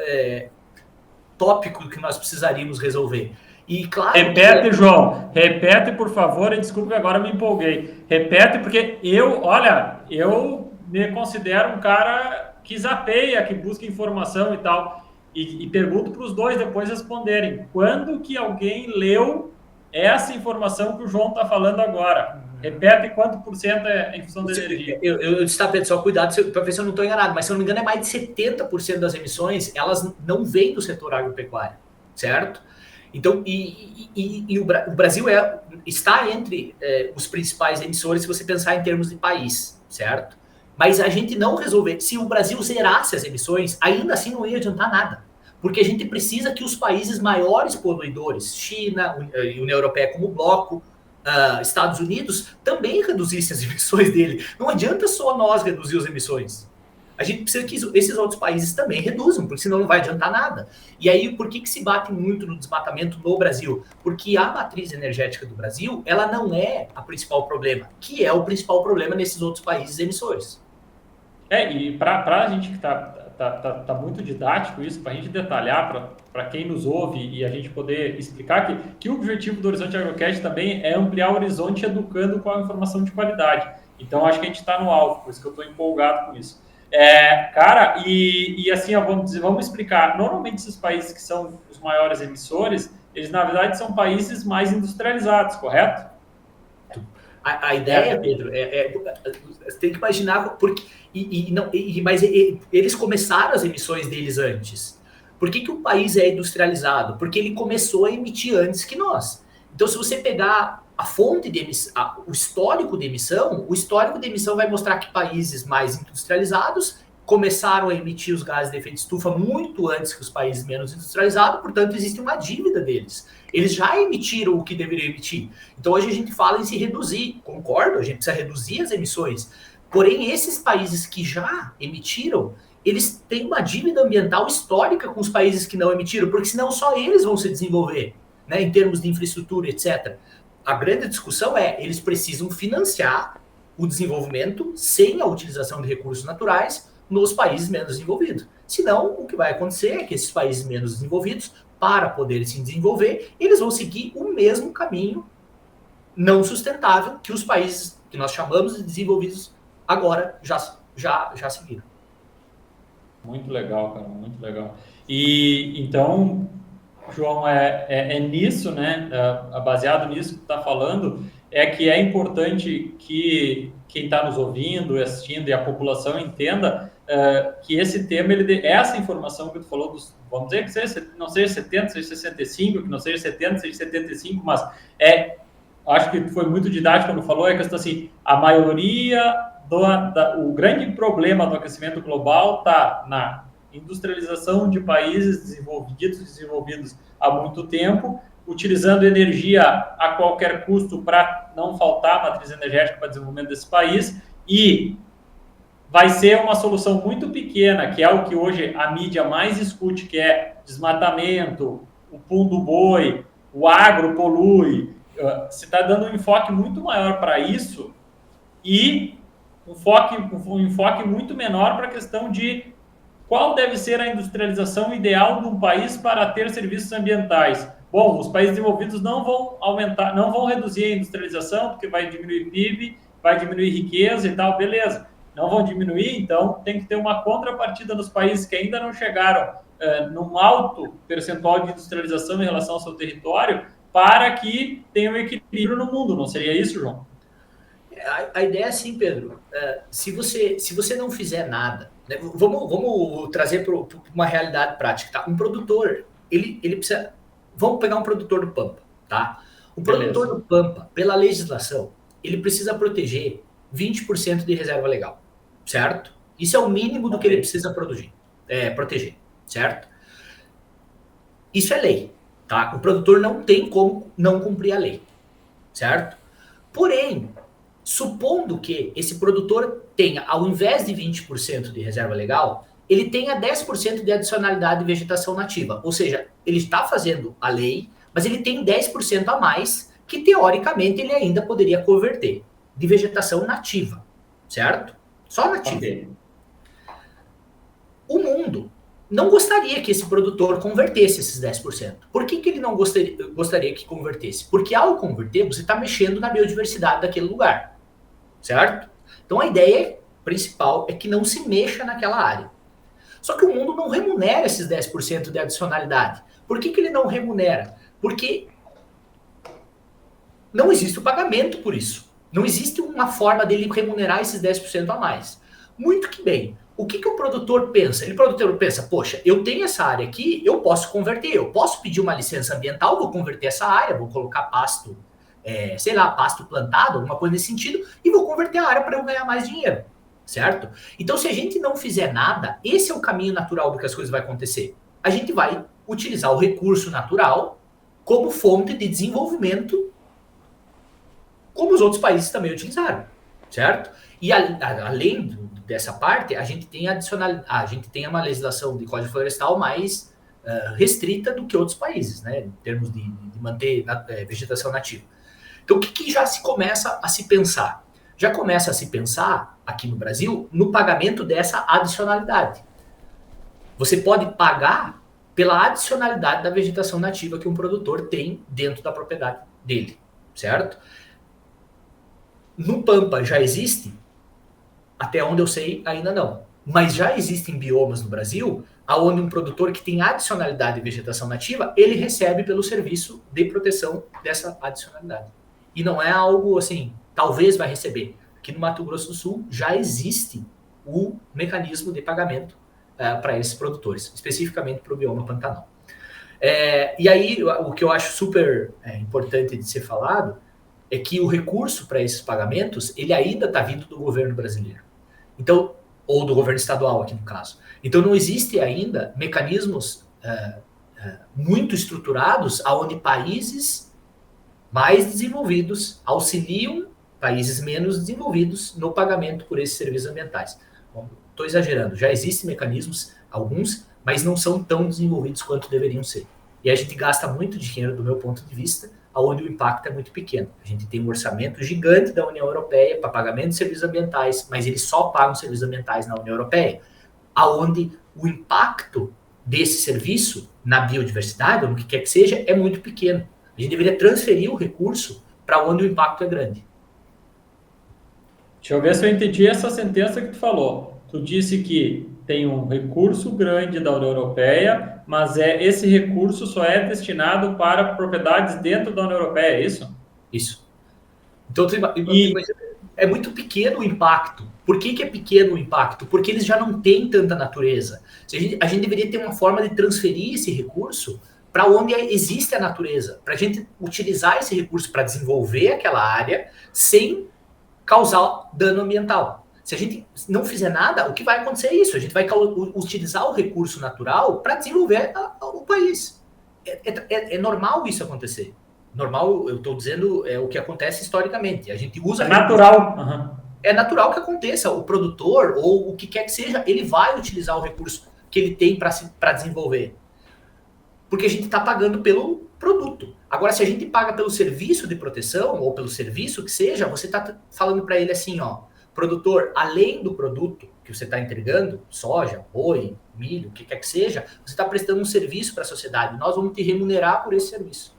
tópico que nós precisaríamos resolver. E claro. Repete, João, repete, por favor, e desculpa que agora me empolguei. Repete, porque eu me considero um cara que zapeia, que busca informação e tal, e pergunto para os dois depois responderem. Quando que alguém leu essa informação que o João está falando agora? Repete quanto por cento é em função da energia. Eu disse, Pedro, só cuidado para ver se eu não estou enganado, mas se eu não me engano é mais de 70% das emissões, elas não vêm do setor agropecuário, certo? Então, o Brasil está entre os principais emissores se você pensar em termos de país, certo? Mas a gente não resolver, se o Brasil zerasse as emissões, ainda assim não ia adiantar nada. Porque a gente precisa que os países maiores poluidores, China, União Europeia como bloco, Estados Unidos, também reduzissem as emissões dele. Não adianta só nós reduzir as emissões. A gente precisa que esses outros países também reduzam, porque senão não vai adiantar nada. E aí, por que se bate muito no desmatamento no Brasil? Porque a matriz energética do Brasil, ela não é a principal problema, que é o principal problema nesses outros países emissores. E para a gente que tá muito didático isso, para a gente detalhar, para quem nos ouve e a gente poder explicar que o objetivo do Horizonte Agrocast também é ampliar o horizonte educando com a informação de qualidade. Então, acho que a gente está no alvo, por isso que eu estou empolgado com isso. Cara, e assim, vamos explicar. Normalmente, esses países que são os maiores emissores, eles, na verdade, são países mais industrializados, correto? A ideia, Pedro, você tem que imaginar, mas eles começaram as emissões deles antes. Por que o país é industrializado? Porque ele começou a emitir antes que nós. Então, se você pegar a fonte de emissão, o histórico de emissão vai mostrar que países mais industrializados começaram a emitir os gases de efeito estufa muito antes que os países menos industrializados, portanto, existe uma dívida deles. Eles já emitiram o que deveriam emitir. Então, hoje a gente fala em se reduzir. Concordo, a gente precisa reduzir as emissões. Porém, esses países que já emitiram, eles têm uma dívida ambiental histórica com os países que não emitiram, porque senão só eles vão se desenvolver, né, em termos de infraestrutura, etc. A grande discussão eles precisam financiar o desenvolvimento sem a utilização de recursos naturais nos países menos desenvolvidos. Senão, o que vai acontecer é que esses países menos desenvolvidos, para poderem se desenvolver, eles vão seguir o mesmo caminho não sustentável que os países que nós chamamos de desenvolvidos agora já seguiram. Muito legal, cara, muito legal. E então, João, é nisso, né? Baseado nisso que tu está falando, é que é importante que quem está nos ouvindo, assistindo e a população entenda que esse tema, essa informação que tu falou, vamos dizer que não seja 70, seja 65, que não seja 70, seja 75, mas acho que foi muito didático quando falou, é a questão assim, a maioria o grande problema do aquecimento global está na industrialização de países desenvolvidos há muito tempo, utilizando energia a qualquer custo para não faltar matriz energética para o desenvolvimento desse país, e vai ser uma solução muito pequena, que é o que hoje a mídia mais discute, que é desmatamento, o pum do boi, o agro polui. Se está dando um enfoque muito maior para isso e um enfoque muito menor para a questão de qual deve ser a industrialização ideal de um país para ter serviços ambientais. Bom, os países desenvolvidos não vão aumentar, não vão reduzir a industrialização, porque vai diminuir PIB, vai diminuir riqueza e tal, beleza. Não vão diminuir, então tem que ter uma contrapartida nos países que ainda não chegaram num alto percentual de industrialização em relação ao seu território, para que tenha um equilíbrio no mundo. Não seria isso, João? A ideia é assim, Pedro. Se você não fizer nada, né, vamos trazer para uma realidade prática. Tá? Um produtor, ele precisa... Vamos pegar um produtor do Pampa. Tá? O produtor do Pampa, pela legislação, ele precisa proteger 20% de reserva legal. Certo? Isso é o mínimo do que ele precisa proteger. Certo? Isso é lei. Tá? O produtor não tem como não cumprir a lei. Certo? Porém, supondo que esse produtor tenha, ao invés de 20% de reserva legal, ele tenha 10% de adicionalidade de vegetação nativa. Ou seja, ele está fazendo a lei, mas ele tem 10% a mais, que teoricamente ele ainda poderia converter de vegetação nativa. Certo? Só nativa. Okay. O mundo não gostaria que esse produtor convertesse esses 10%. Por que ele não gostaria que convertesse? Porque ao converter, você está mexendo na biodiversidade daquele lugar. Certo? Então a ideia principal é que não se mexa naquela área. Só que o mundo não remunera esses 10% de adicionalidade. Por que ele não remunera? Porque não existe o pagamento por isso. Não existe uma forma dele remunerar esses 10% a mais. Muito que bem. O que o produtor pensa? O produtor pensa, poxa, eu tenho essa área aqui, eu posso converter, eu posso pedir uma licença ambiental, vou converter essa área, vou colocar pasto, pasto plantado, alguma coisa nesse sentido, e vou converter a área para eu ganhar mais dinheiro, certo? Então, se a gente não fizer nada, esse é o caminho natural do que as coisas vão acontecer. A gente vai utilizar o recurso natural como fonte de desenvolvimento, como os outros países também utilizaram, certo? E além dessa parte, a gente tem uma legislação de Código Florestal mais restrita do que outros países, né, em termos de manter vegetação nativa. Então, o que já se começa a se pensar? Já começa a se pensar, aqui no Brasil, no pagamento dessa adicionalidade. Você pode pagar pela adicionalidade da vegetação nativa que um produtor tem dentro da propriedade dele, certo? No Pampa já existe? Até onde eu sei, ainda não. Mas já existem biomas no Brasil onde um produtor que tem adicionalidade de vegetação nativa, ele recebe pelo serviço de proteção dessa adicionalidade. E não é algo assim, talvez vai receber. Aqui no Mato Grosso do Sul já existe o mecanismo de pagamento para esses produtores, especificamente para o bioma Pantanal. E aí, o que eu acho super importante de ser falado é que o recurso para esses pagamentos, ele ainda está vindo do governo brasileiro. Então, ou do governo estadual, aqui no caso. Então, não existe ainda mecanismos muito estruturados onde países mais desenvolvidos auxiliam países menos desenvolvidos no pagamento por esses serviços ambientais. Estou exagerando, já existem mecanismos, alguns, mas não são tão desenvolvidos quanto deveriam ser. E a gente gasta muito dinheiro, do meu ponto de vista, onde o impacto é muito pequeno. A gente tem um orçamento gigante da União Europeia para pagamento de serviços ambientais, mas eles só pagam serviços ambientais na União Europeia. aonde o impacto desse serviço na biodiversidade, ou no que quer que seja, é muito pequeno. A gente deveria transferir o recurso para onde o impacto é grande. Deixa eu ver se eu entendi essa sentença que tu falou. Tu disse que tem um recurso grande da União Europeia, mas esse recurso só é destinado para propriedades dentro da União Europeia, é isso? Isso. Então, é muito pequeno o impacto. Por que é pequeno o impacto? Porque eles já não têm tanta natureza. A gente deveria ter uma forma de transferir esse recurso para onde existe a natureza, para a gente utilizar esse recurso para desenvolver aquela área sem causar dano ambiental. Se a gente não fizer nada, o que vai acontecer é isso. A gente vai utilizar o recurso natural para desenvolver o país. É normal isso acontecer. Normal, eu estou dizendo, é o que acontece historicamente. A gente usa... É natural. Uhum. É natural que aconteça. O produtor, ou o que quer que seja, ele vai utilizar o recurso que ele tem para desenvolver. Porque a gente está pagando pelo produto. Agora, se a gente paga pelo serviço de proteção, ou pelo serviço que seja, você está falando para ele assim, ó, produtor, além do produto que você está entregando, soja, boi, milho, o que quer que seja, você está prestando um serviço para a sociedade. Nós vamos te remunerar por esse serviço.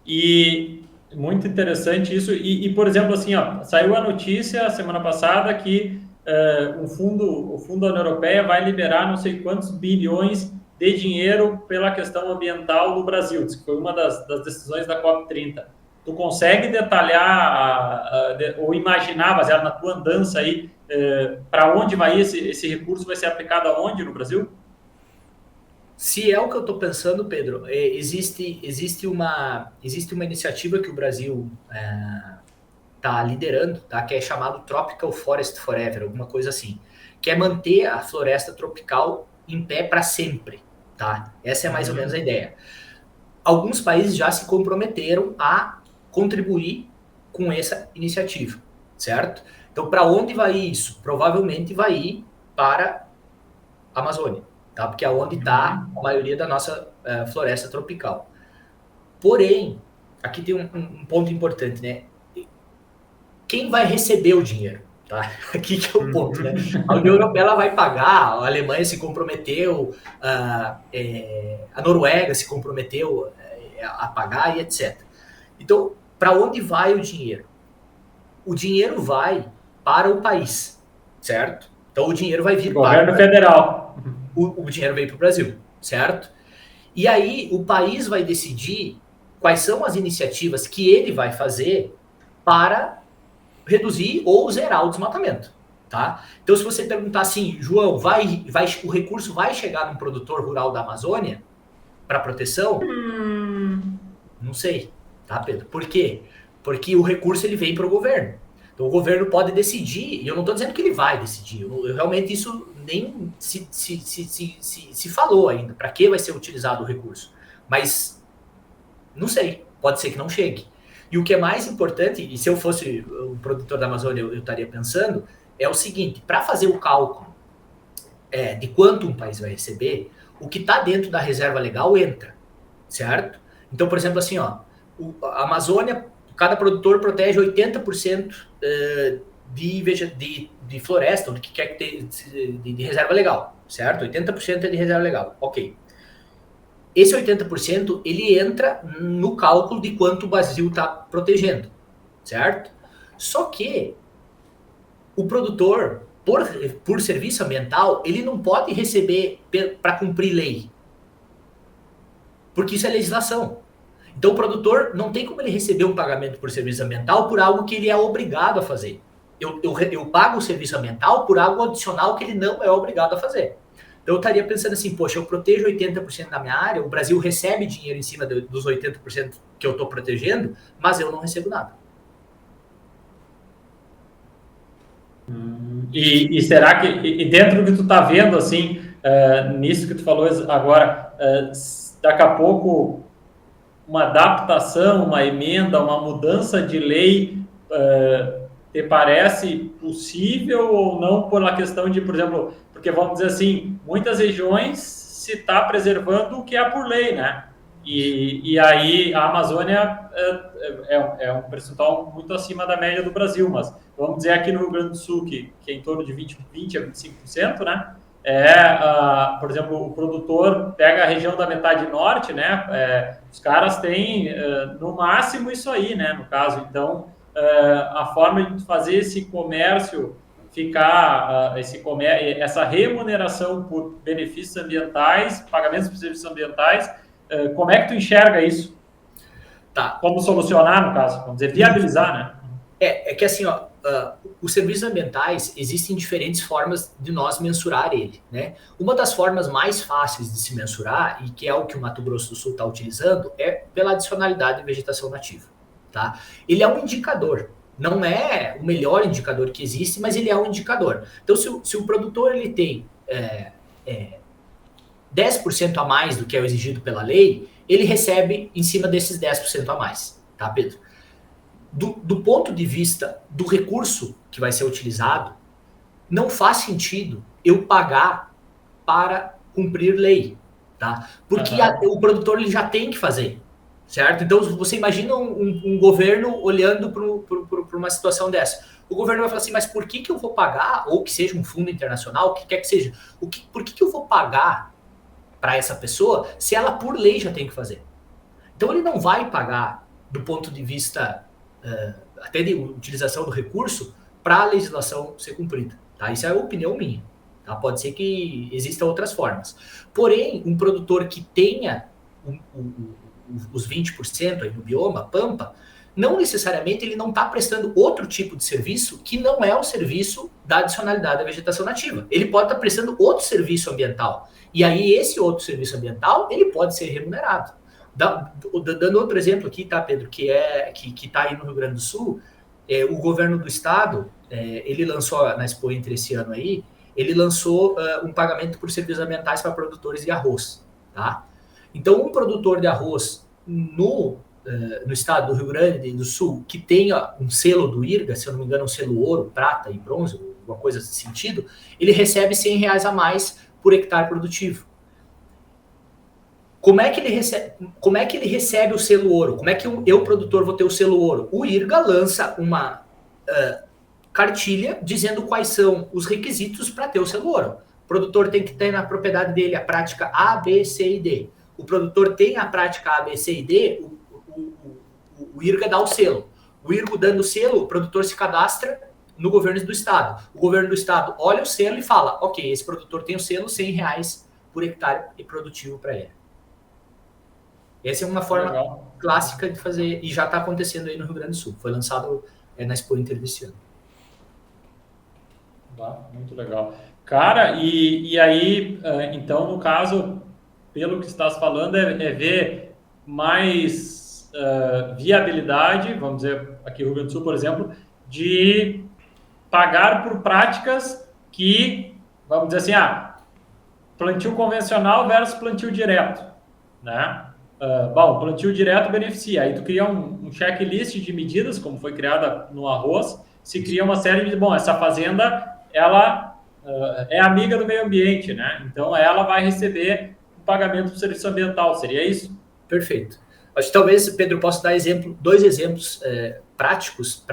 E muito interessante isso. E por exemplo, assim, ó, saiu a notícia semana passada que o fundo da União Europeia vai liberar não sei quantos bilhões de dinheiro pela questão ambiental no Brasil. Diz que foi uma das decisões da COP30. Tu consegue detalhar ou imaginar, baseado na tua andança aí, para onde vai esse recurso, vai ser aplicado aonde no Brasil? Se é o que eu estou pensando, Pedro, existe uma iniciativa que o Brasil está liderando, tá? Que é chamado Tropical Forest Forever, alguma coisa assim, que é manter a floresta tropical em pé para sempre, tá? Essa é mais ou menos a ideia. Alguns países já se comprometeram a contribuir com essa iniciativa, certo? Então, para onde vai isso? Provavelmente vai ir para a Amazônia, tá? Porque é onde está a maioria da nossa floresta tropical. Porém, aqui tem um ponto importante, né? Quem vai receber o dinheiro? Tá? Aqui que é o ponto, né? A União Europeia ela vai pagar, a Alemanha se comprometeu, a Noruega se comprometeu a pagar e etc. Então, para onde vai o dinheiro? O dinheiro vai para o país, certo? Então, o dinheiro vai vir para o governo federal. O dinheiro veio para o Brasil, certo? E aí, o país vai decidir quais são as iniciativas que ele vai fazer para reduzir ou zerar o desmatamento, tá? Então, se você perguntar assim, João, o recurso vai chegar num produtor rural da Amazônia para proteção? Não sei, tá, Pedro? Por quê? Porque o recurso ele vem para o governo. Então, o governo pode decidir, e eu não estou dizendo que ele vai decidir, eu realmente isso nem se falou ainda, para que vai ser utilizado o recurso. Mas, não sei, pode ser que não chegue. E o que é mais importante, e se eu fosse o produtor da Amazônia, eu estaria pensando, é o seguinte, para fazer o cálculo de quanto um país vai receber, o que está dentro da reserva legal entra, certo? Então, por exemplo, assim, ó, a Amazônia, cada produtor protege 80% de floresta, ou do que quer que tenha de reserva legal, certo? 80% é de reserva legal, ok. Esse 80%, ele entra no cálculo de quanto o Brasil está protegendo, certo? Só que o produtor, por serviço ambiental, ele não pode receber para cumprir lei, porque isso é legislação. Então, o produtor não tem como ele receber um pagamento por serviço ambiental por algo que ele é obrigado a fazer. Eu pago o serviço ambiental por algo adicional que ele não é obrigado a fazer. Eu estaria pensando assim, poxa, eu protejo 80% da minha área, o Brasil recebe dinheiro em cima dos 80% que eu estou protegendo, mas eu não recebo nada. E será que, e dentro do que tu está vendo, assim, nisso que tu falou agora, daqui a pouco uma adaptação, uma emenda, uma mudança de lei te parece possível ou não pela questão de, por exemplo, porque vamos dizer assim, muitas regiões se está preservando o que é por lei, né? E aí a Amazônia é um percentual muito acima da média do Brasil, mas vamos dizer aqui no Rio Grande do Sul, que é em torno de 20 a 25%, né? Por exemplo, o produtor pega a região da metade norte, né? Os caras têm no máximo isso aí, né? No caso, então a forma de fazer esse comércio ficar essa remuneração por benefícios ambientais, pagamentos por serviços ambientais, como é que tu enxerga isso? Tá. Como solucionar, no caso? Vamos dizer, viabilizar, né? É que assim, os serviços ambientais, existem diferentes formas de nós mensurar ele, né? Uma das formas mais fáceis de se mensurar, e que é o que o Mato Grosso do Sul está utilizando, é pela adicionalidade de vegetação nativa, tá? Ele é um indicador, não é o melhor indicador que existe, mas ele é um indicador. Então, se o produtor ele tem 10% a mais do que é exigido pela lei, ele recebe em cima desses 10% a mais, tá, Pedro? Do ponto de vista do recurso que vai ser utilizado, não faz sentido eu pagar para cumprir lei, tá? Porque o produtor ele já tem que fazer, certo? Então, você imagina um governo olhando para uma situação dessa. O governo vai falar assim, mas por que eu vou pagar, ou que seja um fundo internacional, o que quer que seja, por que eu vou pagar para essa pessoa se ela, por lei, já tem que fazer? Então, ele não vai pagar do ponto de vista até de utilização do recurso para a legislação ser cumprida. Tá? Isso é a opinião minha. Tá? Pode ser que existam outras formas. Porém, um produtor que tenha os 20% aí no bioma, Pampa, não necessariamente ele não está prestando outro tipo de serviço que não é o serviço da adicionalidade da vegetação nativa. Ele pode estar prestando outro serviço ambiental. E aí esse outro serviço ambiental, ele pode ser remunerado. Dando outro exemplo aqui, tá, Pedro, que está aí no Rio Grande do Sul, o governo do estado, ele lançou, na Expo Inter esse ano aí, ele lançou um pagamento por serviços ambientais para produtores de arroz, tá? Então, um produtor de arroz no estado do Rio Grande do Sul, que tenha um selo do IRGA, se eu não me engano, um selo ouro, prata e bronze, alguma coisa nesse sentido, ele recebe R$100 a mais por hectare produtivo. Como é que ele recebe o selo ouro? Como é que eu, produtor, vou ter o selo ouro? O IRGA lança uma cartilha dizendo quais são os requisitos para ter o selo ouro. O produtor tem que ter na propriedade dele a prática A, B, C e D. O produtor tem a prática A, B, C e D, o IRGA dá o selo. O IRGA dando o selo, o produtor se cadastra no governo do estado. O governo do estado olha o selo e fala, ok, esse produtor tem o selo, R$100 por hectare e produtivo para ele. Essa é uma forma clássica de fazer, e já está acontecendo aí no Rio Grande do Sul. Foi lançado na Expo Inter desse ano. Muito legal. Cara, e aí, então, no caso, pelo que estás falando, é ver mais viabilidade, vamos dizer, aqui no Rio Grande do Sul, por exemplo, de pagar por práticas que, vamos dizer assim, plantio convencional versus plantio direto, né? Plantio direto beneficia. Aí tu cria um checklist de medidas, como foi criada no arroz, se cria uma série de... essa fazenda, ela é amiga do meio ambiente, né? Então, ela vai receber um pagamento do serviço ambiental. Seria isso? Perfeito. Acho que talvez, Pedro, possa dar dois exemplos práticos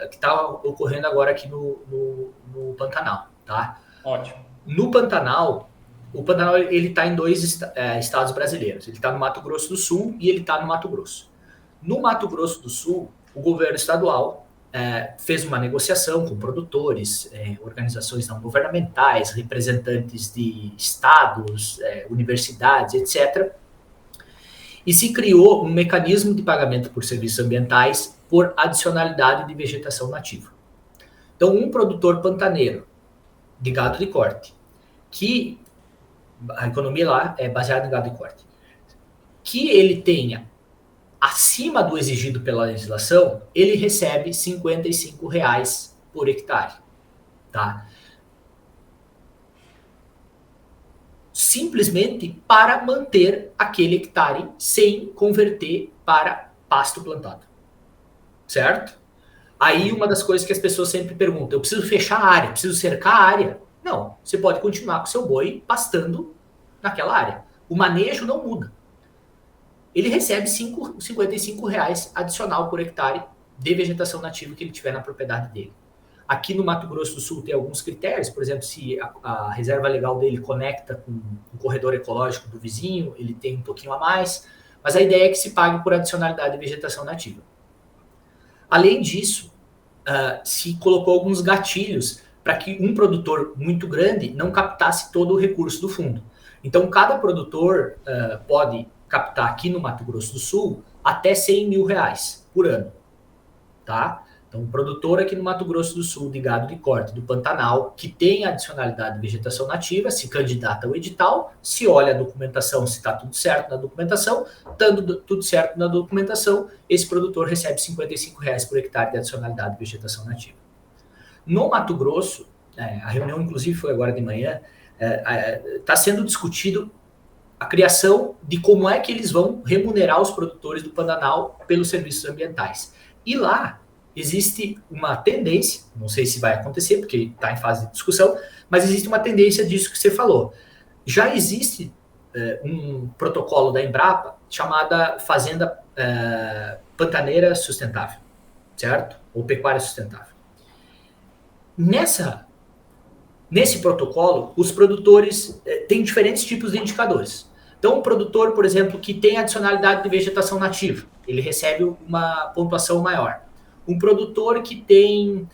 que está ocorrendo agora aqui no Pantanal, tá? Ótimo. No Pantanal, o Pantanal ele está em dois estados brasileiros. Ele está no Mato Grosso do Sul e ele está no Mato Grosso. No Mato Grosso do Sul, o governo estadual fez uma negociação com produtores, organizações não governamentais, representantes de estados, universidades, etc. E se criou um mecanismo de pagamento por serviços ambientais por adicionalidade de vegetação nativa. Então, um produtor pantaneiro de gado de corte, que a economia lá é baseada em gado de corte, que ele tenha acima do exigido pela legislação, ele recebe R$55 por hectare, tá? Simplesmente para manter aquele hectare sem converter para pasto plantado, certo? Aí uma das coisas que as pessoas sempre perguntam, eu preciso fechar a área, preciso cercar a área? Não, você pode continuar com seu boi pastando naquela área. O manejo não muda. ele recebe R$ 55 adicional por hectare de vegetação nativa que ele tiver na propriedade dele. Aqui no Mato Grosso do Sul tem alguns critérios, por exemplo, se a reserva legal dele conecta com o corredor ecológico do vizinho, ele tem um pouquinho a mais, mas a ideia é que se pague por adicionalidade de vegetação nativa. Além disso, se colocou alguns gatilhos para que um produtor muito grande não captasse todo o recurso do fundo. Então, cada produtor pode captar aqui no Mato Grosso do Sul até R$100 mil por ano, tá? Então, um produtor aqui no Mato Grosso do Sul de gado de corte do Pantanal, que tem adicionalidade de vegetação nativa, se candidata ao edital, se olha a documentação, se está tudo certo na documentação, estando tudo certo na documentação, esse produtor recebe R$55 por hectare de adicionalidade de vegetação nativa. No Mato Grosso, a reunião inclusive foi agora de manhã, está sendo discutido a criação de como é que eles vão remunerar os produtores do Pantanal pelos serviços ambientais. E lá existe uma tendência, não sei se vai acontecer, porque está em fase de discussão, mas existe uma tendência disso que você falou. Já existe um protocolo da Embrapa chamada Fazenda Pantaneira Sustentável, certo? Ou Pecuária Sustentável. Nesse protocolo, os produtores têm diferentes tipos de indicadores. Então, um produtor, por exemplo, que tem adicionalidade de vegetação nativa, ele recebe uma pontuação maior. Um produtor que tem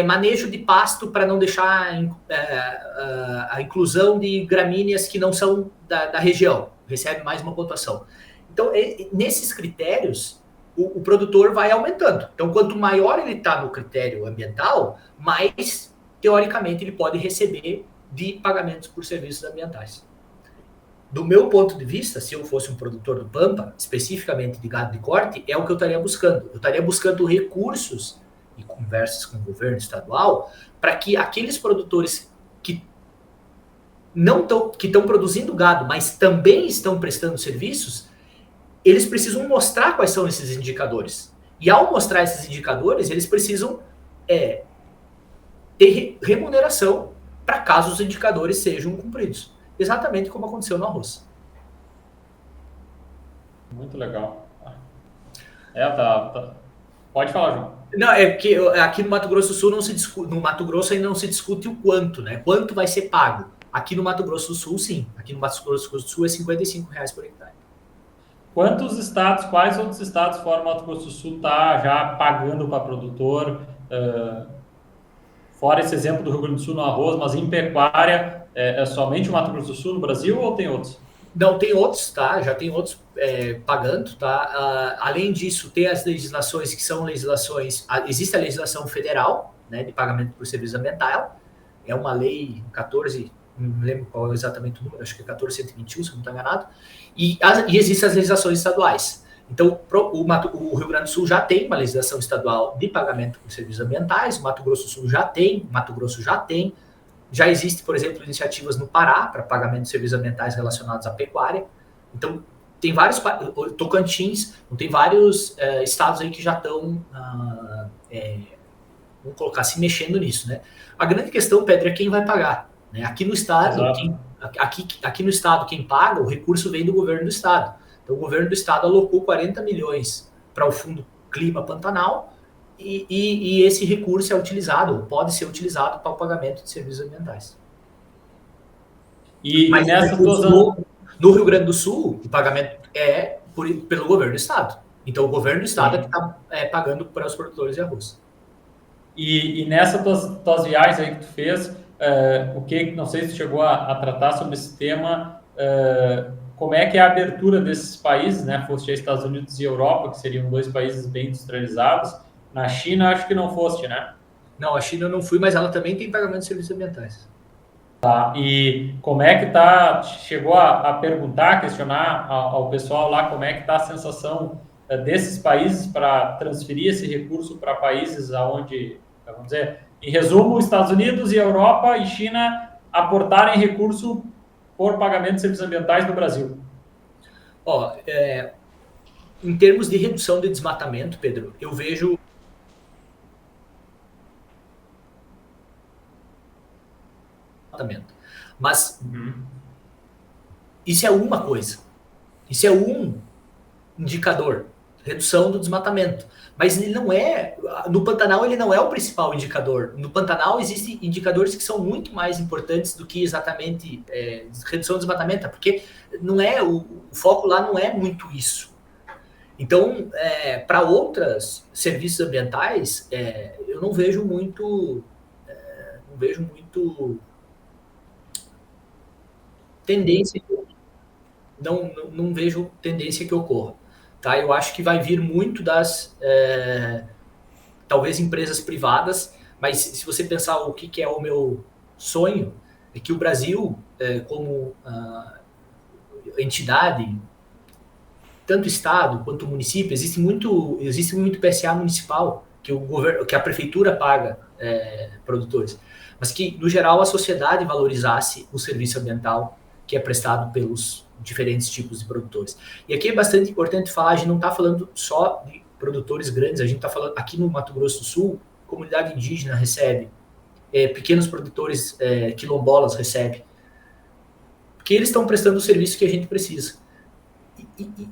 manejo de pasto para não deixar a inclusão de gramíneas que não são da região, recebe mais uma pontuação. Então, nesses critérios, o produtor vai aumentando. Então, quanto maior ele está no critério ambiental, mais, teoricamente, ele pode receber de pagamentos por serviços ambientais. Do meu ponto de vista, se eu fosse um produtor do Pampa, especificamente de gado de corte, é o que eu estaria buscando. Eu estaria buscando recursos e conversas com o governo estadual para que aqueles produtores que estão produzindo gado, mas também estão prestando serviços, eles precisam mostrar quais são esses indicadores. E ao mostrar esses indicadores, eles precisam ter remuneração para caso os indicadores sejam cumpridos. Exatamente como aconteceu no arroz. Muito legal. Pode falar, João. Não, é que aqui no Mato Grosso do Sul no Mato Grosso ainda não se discute o quanto, né? Quanto vai ser pago. Aqui no Mato Grosso do Sul, sim. Aqui no Mato Grosso do Sul é R$55 por hectare. Quais outros estados fora o Mato Grosso do Sul está já pagando para produtor? Fora esse exemplo do Rio Grande do Sul no arroz, mas em pecuária, é somente o Mato Grosso do Sul no Brasil ou tem outros? Não, tem outros, tá? Já tem outros pagando, tá? Além disso, tem as legislações que são legislações... Existe a legislação federal, né, de pagamento por serviço ambiental. É uma lei 14... Não lembro qual é exatamente o número, acho que é 14.121, se eu não estou enganado. E existem as legislações estaduais. Então, o Rio Grande do Sul já tem uma legislação estadual de pagamento por serviços ambientais, o Mato Grosso do Sul já tem, Mato Grosso já tem. Já existe, por exemplo, iniciativas no Pará para pagamento de serviços ambientais relacionados à pecuária. Então, tem vários, Tocantins, tem vários estados aí que já estão, vamos colocar, se mexendo nisso, né? A grande questão, Pedro, é quem vai pagar. Né? Aqui no estado, aqui no estado, quem paga, o recurso vem do governo do estado. Então, o governo do estado alocou 40 milhões para o Fundo Clima Pantanal e esse recurso é utilizado, ou pode ser utilizado para o pagamento de serviços ambientais. Mas no Rio Grande do Sul, o pagamento é pelo governo do estado. Então, o governo do estado é que está pagando para os produtores de arroz. E nessas tuas viagens aí que tu fez, não sei se tu chegou a tratar sobre esse tema, como é que é a abertura desses países, né? Foste aos Estados Unidos e Europa, que seriam dois países bem industrializados. Na China, acho que não foste, né? Não, a China eu não fui, mas ela também tem pagamento de serviços ambientais. Tá, e como é que tá? Chegou a perguntar, questionar ao pessoal lá como é que tá a sensação desses países para transferir esse recurso para países onde, vamos dizer, em resumo, Estados Unidos e Europa e China aportarem recurso por pagamento de serviços ambientais no Brasil? Em termos de redução de desmatamento, Pedro, eu vejo mas isso é uma coisa. Isso é um indicador, redução do desmatamento. Mas ele não é, no Pantanal ele não é o principal indicador. No Pantanal existem indicadores que são muito mais importantes do que exatamente redução do desmatamento, porque não é o foco lá não é muito isso. Então, para outros serviços ambientais, eu não vejo muito tendência, não vejo tendência que ocorra. Tá? Eu acho que vai vir muito das, talvez, empresas privadas, mas se você pensar o que é o meu sonho, é que o Brasil, como entidade, tanto Estado quanto município, existe muito PSA municipal que o governo, que a prefeitura paga produtores, mas que, no geral, a sociedade valorizasse o serviço ambiental que é prestado pelos diferentes tipos de produtores. E aqui é bastante importante falar, a gente não está falando só de produtores grandes, a gente está falando, aqui no Mato Grosso do Sul, comunidade indígena recebe, pequenos produtores quilombolas recebe, porque eles estão prestando o serviço que a gente precisa.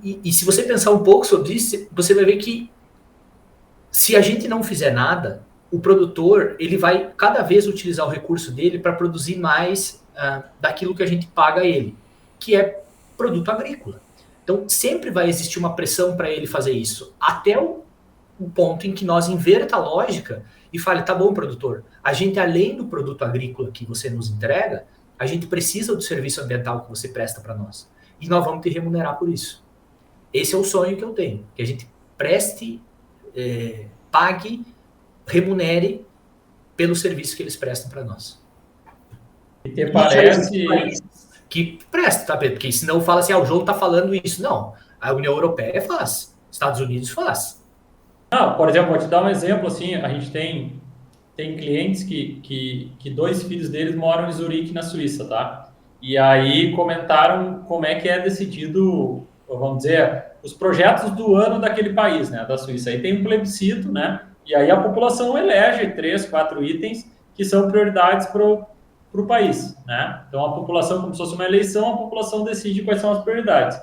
E se você pensar um pouco sobre isso, você vai ver que se a gente não fizer nada, o produtor ele vai cada vez utilizar o recurso dele para produzir mais daquilo que a gente paga a ele, que é produto agrícola. Então, sempre vai existir uma pressão para ele fazer isso, até o ponto em que nós inverta a lógica e fale, tá bom, produtor, a gente, além do produto agrícola que você nos entrega, a gente precisa do serviço ambiental que você presta para nós. E nós vamos te remunerar por isso. Esse é o sonho que eu tenho, que a gente preste, pague, remunere pelo serviço que eles prestam para nós. E te parece que presta, tá, Pedro? Porque senão fala assim, o João tá falando isso. Não, a União Europeia faz, Estados Unidos faz. Não, por exemplo, vou te dar um exemplo, assim, a gente tem clientes que 2 filhos deles moram em Zurique, na Suíça, tá? E aí comentaram como é que é decidido, vamos dizer, os projetos do ano daquele país, né, da Suíça. Aí tem um plebiscito, né, e aí a população elege 3, 4 itens que são prioridades para o país, né? Então a população, como se fosse uma eleição, a população decide quais são as prioridades.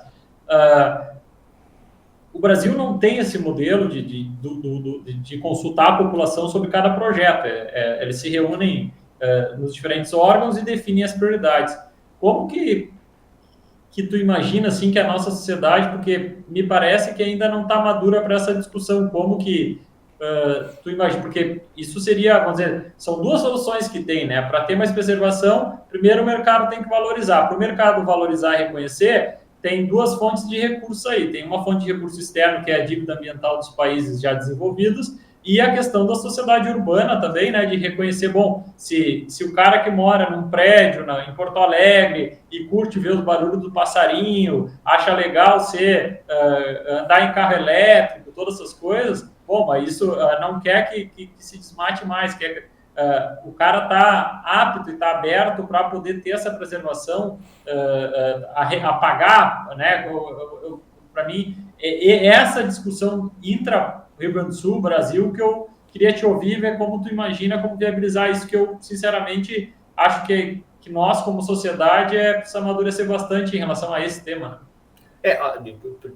O Brasil não tem esse modelo de consultar a população sobre cada projeto. Eles se reúnem nos diferentes órgãos e definem as prioridades. Como que tu imagina assim que a nossa sociedade, porque me parece que ainda não está madura para essa discussão, como que tu imagina, porque isso seria, vamos dizer, são 2 soluções que tem, né? Para ter mais preservação, primeiro o mercado tem que valorizar. Para o mercado valorizar e reconhecer, tem 2 fontes de recursos aí. Tem uma fonte de recurso externo, que é a dívida ambiental dos países já desenvolvidos, e a questão da sociedade urbana também, né, de reconhecer, bom, se o cara que mora num prédio em Porto Alegre e curte ver os barulhos do passarinho, acha legal andar em carro elétrico, todas essas coisas, bom, mas isso não quer que se desmate mais, o cara está apto e está aberto para poder ter essa preservação, a pagar, né, para mim, essa discussão Rio Grande do Sul, Brasil, que eu queria te ouvir, ver como tu imagina, como viabilizar isso, que eu, sinceramente, acho que nós, como sociedade, precisa amadurecer bastante em relação a esse tema.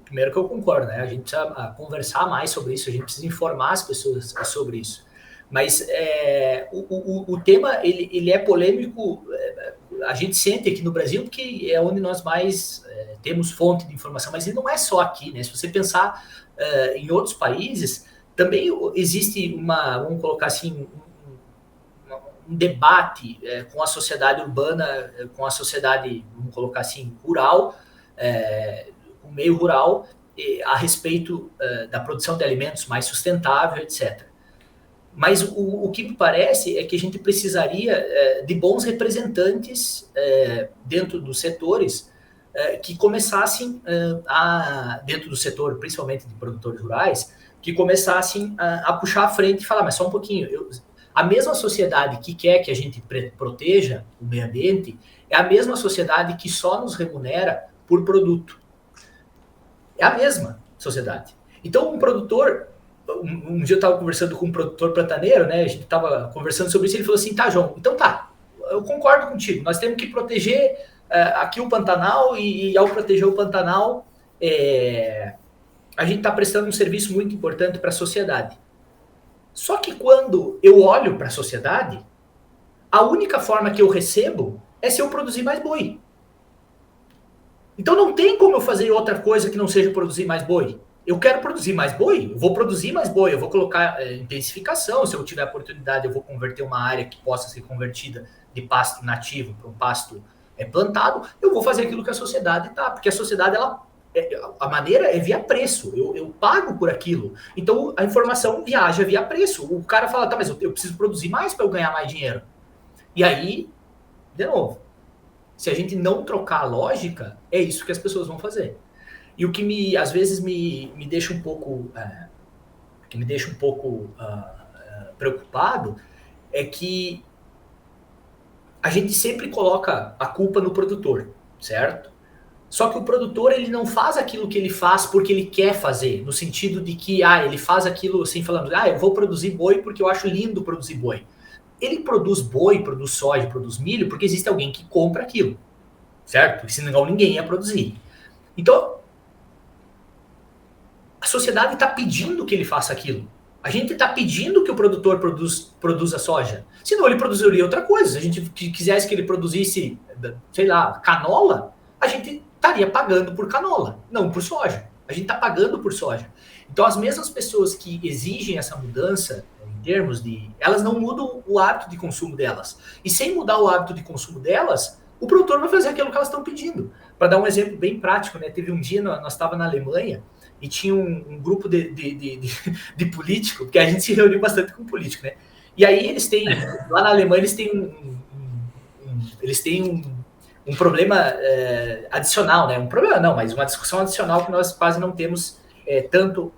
Primeiro que eu concordo, né? A gente precisa conversar mais sobre isso, a gente precisa informar as pessoas sobre isso. Mas o tema, ele é polêmico, a gente sente aqui no Brasil, porque é onde nós mais temos fonte de informação, mas ele não é só aqui, né? Se você pensar em outros países, também existe vamos colocar assim, um debate com a sociedade urbana, com a sociedade, vamos colocar assim, rural, o meio rural, a respeito da produção de alimentos mais sustentável, etc. Mas o que me parece é que a gente precisaria de bons representantes dentro dos setores que começassem dentro do setor, principalmente de produtores rurais, que começassem a puxar a frente e falar, mas só um pouquinho, a mesma sociedade que quer que a gente proteja o meio ambiente é a mesma sociedade que só nos remunera por produto. É a mesma sociedade. Então, um produtor... Um dia eu estava conversando com um produtor pantaneiro, né? A gente estava conversando sobre isso, ele falou assim, tá, João, então tá, eu concordo contigo, nós temos que proteger aqui o Pantanal e ao proteger o Pantanal, a gente está prestando um serviço muito importante para a sociedade. Só que quando eu olho para a sociedade, a única forma que eu recebo é se eu produzir mais boi. Então não tem como eu fazer outra coisa que não seja produzir mais boi. Eu quero produzir mais boi, eu vou produzir mais boi, eu vou colocar intensificação, se eu tiver oportunidade eu vou converter uma área que possa ser convertida de pasto nativo para um pasto plantado, eu vou fazer aquilo que a sociedade tá, porque a sociedade, a maneira é via preço, eu pago por aquilo, então a informação viaja via preço, o cara fala, tá, mas eu preciso produzir mais para eu ganhar mais dinheiro, e aí, de novo, se a gente não trocar a lógica, é isso que as pessoas vão fazer. E o que às vezes me deixa um pouco, preocupado é que a gente sempre coloca a culpa no produtor, certo? Só que o produtor, ele não faz aquilo que ele faz porque ele quer fazer, no sentido de que, ele faz aquilo assim, falando, eu vou produzir boi porque eu acho lindo produzir boi. Ele produz boi, produz soja, produz milho porque existe alguém que compra aquilo, certo? E senão ninguém ia produzir. Então, a sociedade está pedindo que ele faça aquilo. A gente está pedindo que o produtor produza soja. Senão ele produziria outra coisa. Se a gente quisesse que ele produzisse, sei lá, canola, a gente estaria pagando por canola, não por soja. A gente está pagando por soja. Então, as mesmas pessoas que exigem essa mudança, em termos de... elas não mudam o hábito de consumo delas. E sem mudar o hábito de consumo delas, o produtor vai fazer aquilo que elas estão pedindo. Para dar um exemplo bem prático, né? Teve um dia, nós estávamos na Alemanha, e tinha um grupo de político, porque a gente se reuniu bastante com político, né? E aí eles têm, lá na Alemanha, eles têm um problema adicional, né? Um problema não, mas uma discussão adicional que nós quase não temos tanto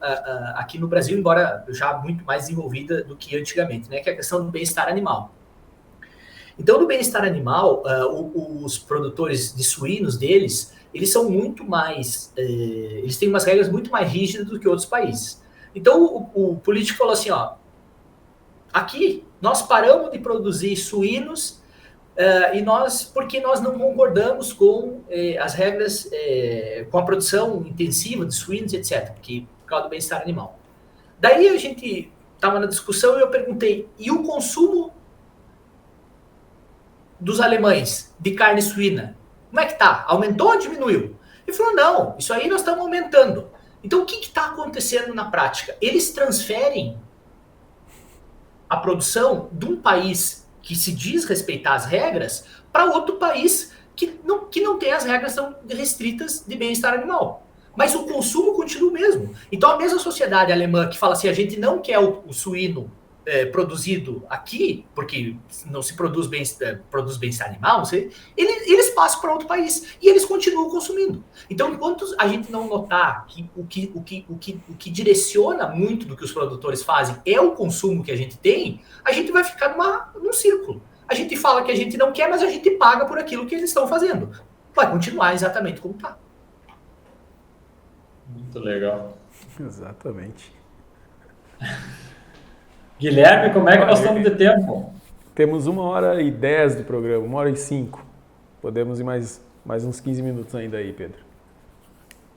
aqui no Brasil, embora já muito mais desenvolvida do que antigamente, né? Que é a questão do bem-estar animal. Então, no bem-estar animal, os produtores de suínos deles, eles são muito mais... eles têm umas regras muito mais rígidas do que outros países. Então, o político falou assim, aqui nós paramos de produzir suínos porque nós não concordamos com as regras, com a produção intensiva de suínos, etc., porque, por causa do bem-estar animal. Daí a gente estava na discussão e eu perguntei, e o consumo dos alemães de carne suína, como é que tá? Aumentou ou diminuiu? Ele falou, não, isso aí nós estamos aumentando. Então, o que está acontecendo na prática? Eles transferem a produção de um país que se diz respeitar as regras para outro país que não tem as regras tão restritas de bem-estar animal. Mas o consumo continua o mesmo. Então, a mesma sociedade alemã que fala assim, a gente não quer o suíno produzido aqui, porque não se produz bem-estar animal, não sei, eles passam para outro país e eles continuam consumindo. Então, enquanto a gente não notar que o que direciona muito do que os produtores fazem é o consumo que a gente tem, a gente vai ficar num círculo. A gente fala que a gente não quer, mas a gente paga por aquilo que eles estão fazendo. Vai continuar exatamente como está. Muito legal. Exatamente. Guilherme, como é que nós estamos de tempo? Temos 1h10 de programa, 1h05. Podemos ir mais uns 15 minutos ainda aí, Pedro.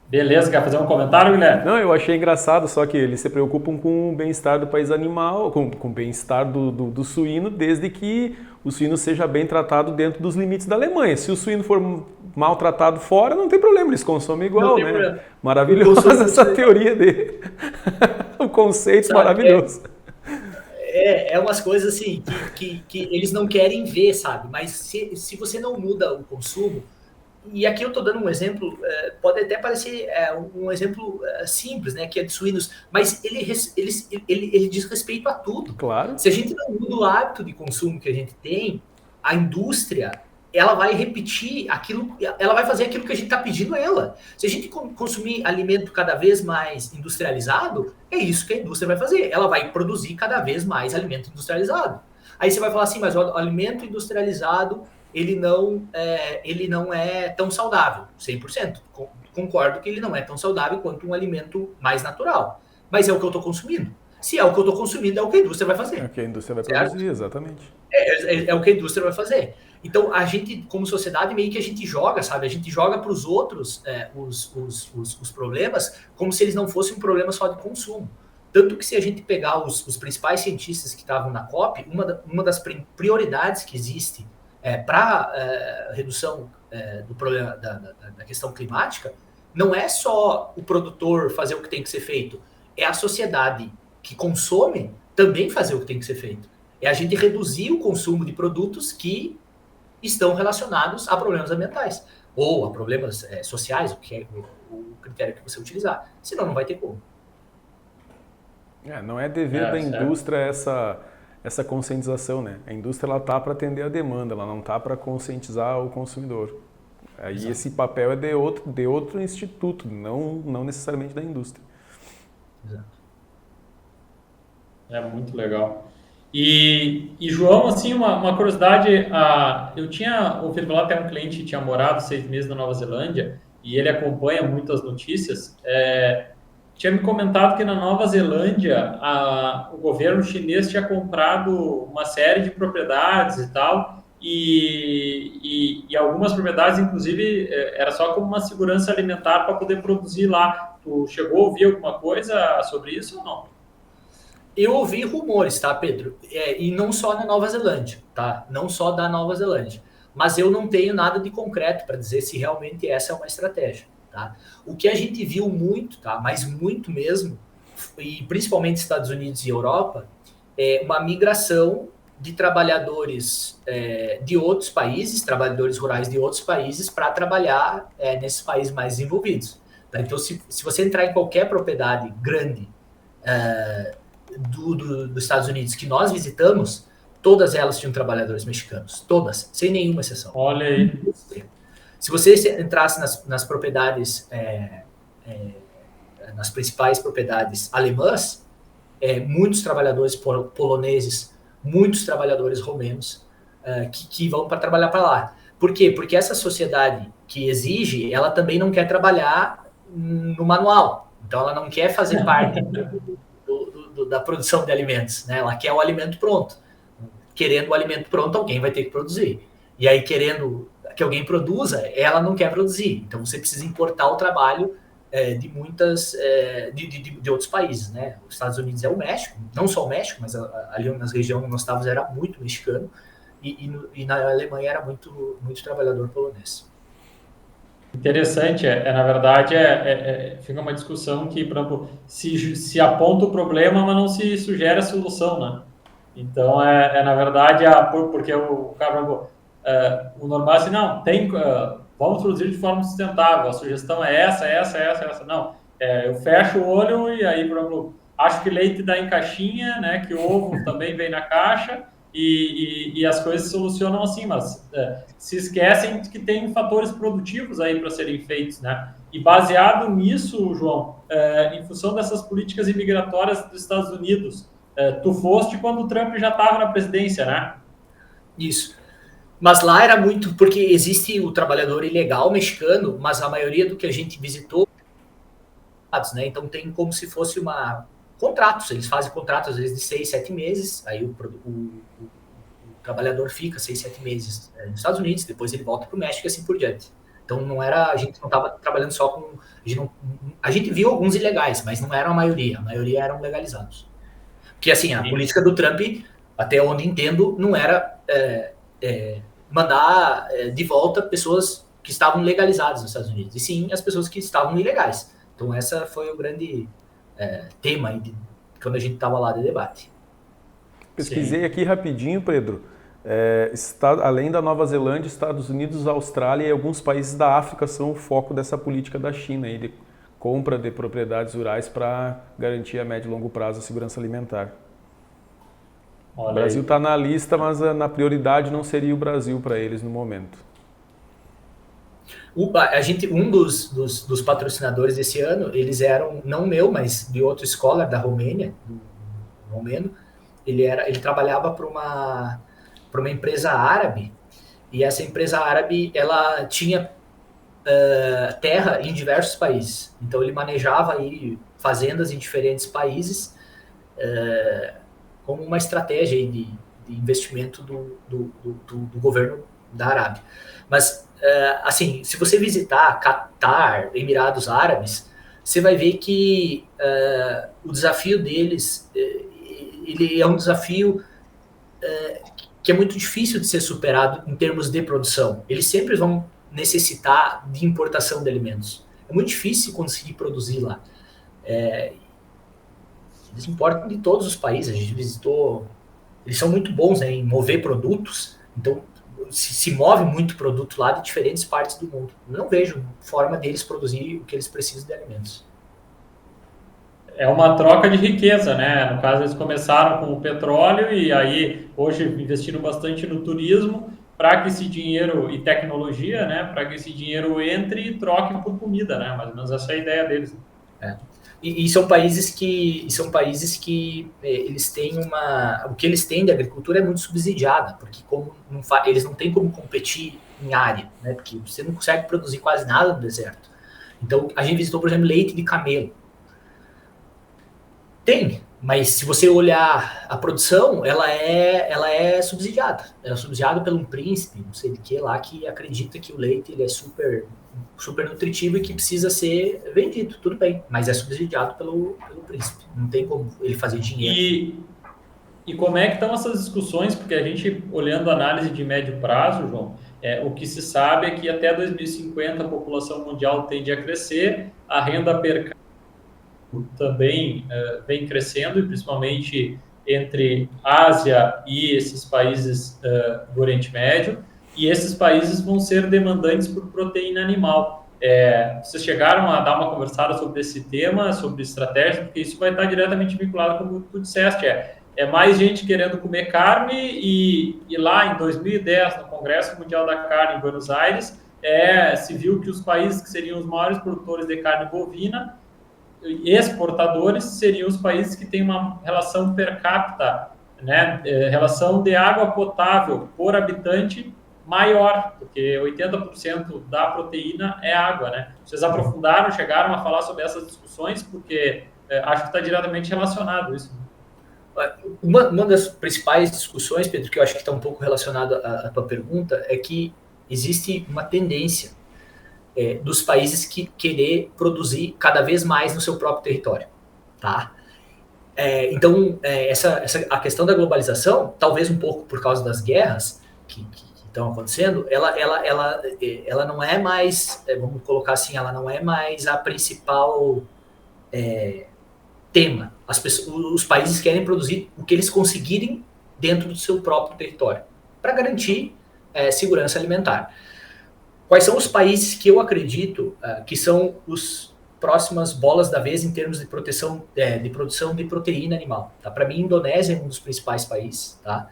Beleza, quer fazer um comentário, Guilherme? Não, eu achei engraçado, só que eles se preocupam com o bem-estar do país animal, com o bem-estar do suíno, desde que o suíno seja bem tratado dentro dos limites da Alemanha. Se o suíno for maltratado fora, não tem problema, eles consomem igual, né? Problema. Maravilhosa essa teoria dele. O conceito maravilhoso. É umas coisas assim que eles não querem ver, sabe? Mas se você não muda o consumo, e aqui eu estou dando um exemplo, pode até parecer um exemplo simples, né? Que é de suínos, mas ele diz respeito a tudo. Claro. Se a gente não muda o hábito de consumo que a gente tem, a indústria, ela vai repetir aquilo, ela vai fazer aquilo que a gente está pedindo a ela. Se a gente consumir alimento cada vez mais industrializado, é isso que a indústria vai fazer. Ela vai produzir cada vez mais alimento industrializado. Aí você vai falar assim, mas o alimento industrializado, ele não é tão saudável, 100%. Concordo que ele não é tão saudável quanto um alimento mais natural. Mas é o que eu estou consumindo. Se é o que eu estou consumindo, é o que a indústria vai fazer. É o que a indústria vai produzir, exatamente. É o que a indústria vai fazer. Então, a gente, como sociedade, meio que a gente joga, sabe? A gente joga para os outros os problemas como se eles não fossem um problema só de consumo. Tanto que se a gente pegar os principais cientistas que estavam na COP, uma das prioridades que existe para redução do problema da questão climática não é só o produtor fazer o que tem que ser feito, é a sociedade que consome também fazer o que tem que ser feito. É a gente reduzir o consumo de produtos que estão relacionados a problemas ambientais ou a problemas sociais, o que é o critério que você utilizar. Senão não vai ter como. Não é dever da indústria essa conscientização, né? A indústria ela tá para atender a demanda, ela não tá para conscientizar o consumidor. Aí Exato. Esse papel é de outro instituto, não necessariamente da indústria. Exato. É muito legal. E João, assim, uma curiosidade, eu tinha ouvido falar, até um cliente que tinha morado 6 meses na Nova Zelândia, e ele acompanha muitas notícias, tinha me comentado que na Nova Zelândia o governo chinês tinha comprado uma série de propriedades e tal, e algumas propriedades, inclusive, era só como uma segurança alimentar para poder produzir lá. Tu chegou a ouvir alguma coisa sobre isso ou não? Eu ouvi rumores, tá, Pedro? E não só na Nova Zelândia, tá? Não só da Nova Zelândia. Mas eu não tenho nada de concreto para dizer se realmente essa é uma estratégia, tá? O que a gente viu muito, tá? Mas muito mesmo, e principalmente Estados Unidos e Europa, é uma migração de trabalhadores de outros países, trabalhadores rurais de outros países, para trabalhar nesses países mais desenvolvidos. Tá? Então, se você entrar em qualquer propriedade grande dos Estados Unidos que nós visitamos, todas elas tinham trabalhadores mexicanos, todas, sem nenhuma exceção. Olha aí. Se você entrasse nas propriedades, nas principais propriedades alemãs, muitos trabalhadores poloneses, muitos trabalhadores romenos que vão para trabalhar para lá. Por quê? Porque essa sociedade que exige, ela também não quer trabalhar no manual. Então, ela não quer fazer parte da produção de alimentos, né? Ela quer o alimento pronto. Querendo o alimento pronto, alguém vai ter que produzir. E aí, querendo que alguém produza, ela não quer produzir. Então, você precisa importar o trabalho de de outros países, né? Os Estados Unidos é o México, não só o México, mas ali nas regiões onde nós estávamos era muito mexicano, e na Alemanha era muito trabalhador polonês. Interessante, na verdade, fica uma discussão que, por exemplo, se aponta o problema, mas não se sugere a solução, né? Então, na verdade, porque o cara, o normal é assim, não, vamos produzir de forma sustentável, a sugestão é essa. Não, eu fecho o olho e aí, por exemplo, acho que leite dá em caixinha, né, que ovo também vem na caixa, e as coisas se solucionam assim, mas se esquecem que tem fatores produtivos aí para serem feitos, né? E baseado nisso, João, em função dessas políticas imigratórias dos Estados Unidos, tu foste quando o Trump já estava na presidência, né? Isso. Mas lá era muito, porque existe o trabalhador ilegal mexicano, mas a maioria do que a gente visitou, né? Então tem como se fosse contratos, eles fazem contratos às vezes de 6, 7 meses, aí o trabalhador fica 6, 7 meses nos Estados Unidos, depois ele volta para o México e assim por diante. Então a gente não estava trabalhando só com... A gente viu alguns ilegais, mas não eram a maioria eram legalizados. Porque assim, a política do Trump, até onde entendo, não era mandar de volta pessoas que estavam legalizadas nos Estados Unidos, e sim as pessoas que estavam ilegais. Então essa foi o grande tema aí quando a gente estava lá de debate. Pesquisei aqui rapidinho, Pedro. Além da Nova Zelândia, Estados Unidos, Austrália e alguns países da África são o foco dessa política da China aí, de compra de propriedades rurais para garantir a médio e longo prazo a segurança alimentar. Olha, o Brasil está na lista, mas na prioridade não seria o Brasil para eles no momento. Um dos patrocinadores desse ano, eles eram, não meu, mas de outro scholar da Romênia, do romeno. Ele trabalhava para uma empresa árabe, e essa empresa árabe, ela tinha terra em diversos países. Então ele manejava aí fazendas em diferentes países como uma estratégia de investimento do governo da Arábia. Mas, assim, se você visitar Catar, Emirados Árabes, você vai ver que o desafio deles, ele é um desafio que é muito difícil de ser superado em termos de produção. Eles sempre vão necessitar de importação de alimentos. É muito difícil conseguir produzir lá. Eles importam de todos os países. A gente visitou. Eles são muito bons, né, em mover produtos. Então, se move muito produto lá de diferentes partes do mundo. Não vejo forma deles produzir o que eles precisam de alimentos. É uma troca de riqueza, né? No caso, eles começaram com o petróleo e aí hoje investiram bastante no turismo para que esse dinheiro e tecnologia, né? Para que esse dinheiro entre e troque por comida, né? Mais ou menos essa é a ideia deles. E são países que eles têm o que eles têm de agricultura é muito subsidiada, porque como eles não têm como competir em área, né? Porque você não consegue produzir quase nada no deserto. Então, a gente visitou, por exemplo, leite de camelo. Tem, mas se você olhar a produção, ela é subsidiada. Ela é subsidiada por um príncipe, não sei de que lá, que acredita que o leite ele é super nutritivo e que precisa ser vendido. Tudo bem, mas é subsidiado pelo príncipe. Não tem como ele fazer dinheiro. E como é que estão essas discussões? Porque a gente, olhando a análise de médio prazo, João, o que se sabe é que até 2050 a população mundial tende a crescer, a renda per capita também vem crescendo, e principalmente entre Ásia e esses países do Oriente Médio, e esses países vão ser demandantes por proteína animal. Vocês chegaram a dar uma conversada sobre esse tema, sobre estratégia, porque isso vai estar diretamente vinculado, como tu disseste, é mais gente querendo comer carne, e lá em 2010, no Congresso Mundial da Carne em Buenos Aires, se viu que os países que seriam os maiores produtores de carne bovina exportadores seriam os países que têm uma relação per capita, né, relação de água potável por habitante maior, porque 80% da proteína é água, né? Vocês aprofundaram, chegaram a falar sobre essas discussões, porque acho que está diretamente relacionado isso. Uma das principais discussões, Pedro, que eu acho que está um pouco relacionado à tua pergunta, é que existe uma tendência dos países que querer produzir cada vez mais no seu próprio território, tá? Então, a questão da globalização, talvez um pouco por causa das guerras que estão acontecendo, ela não é mais, vamos colocar assim, ela não é mais a principal tema. Os países querem produzir o que eles conseguirem dentro do seu próprio território, para garantir segurança alimentar. Quais são os países que eu acredito que são os próximas bolas da vez em termos de produção de proteína animal? Tá? Para mim, a Indonésia é um dos principais países. Tá?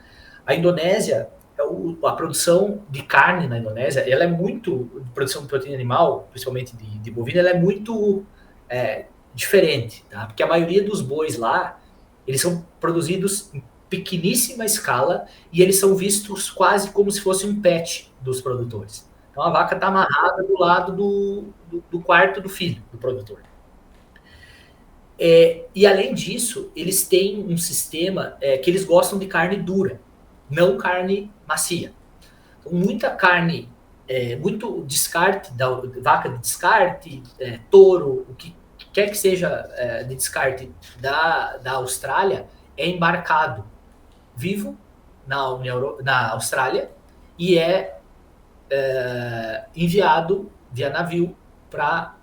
A Indonésia, a produção de carne na Indonésia, ela é muito, produção de proteína animal, principalmente de bovina, ela é muito diferente, tá? Porque a maioria dos bois lá, eles são produzidos em pequeníssima escala e eles são vistos quase como se fosse um pet dos produtores. Então a vaca está amarrada do lado do quarto do filho do produtor. E além disso, eles têm um sistema que eles gostam de carne dura, não carne macia. Então, muita carne, muito descarte, vaca de descarte, touro, o que quer que seja de descarte da Austrália, é embarcado vivo na Austrália e enviado via navio para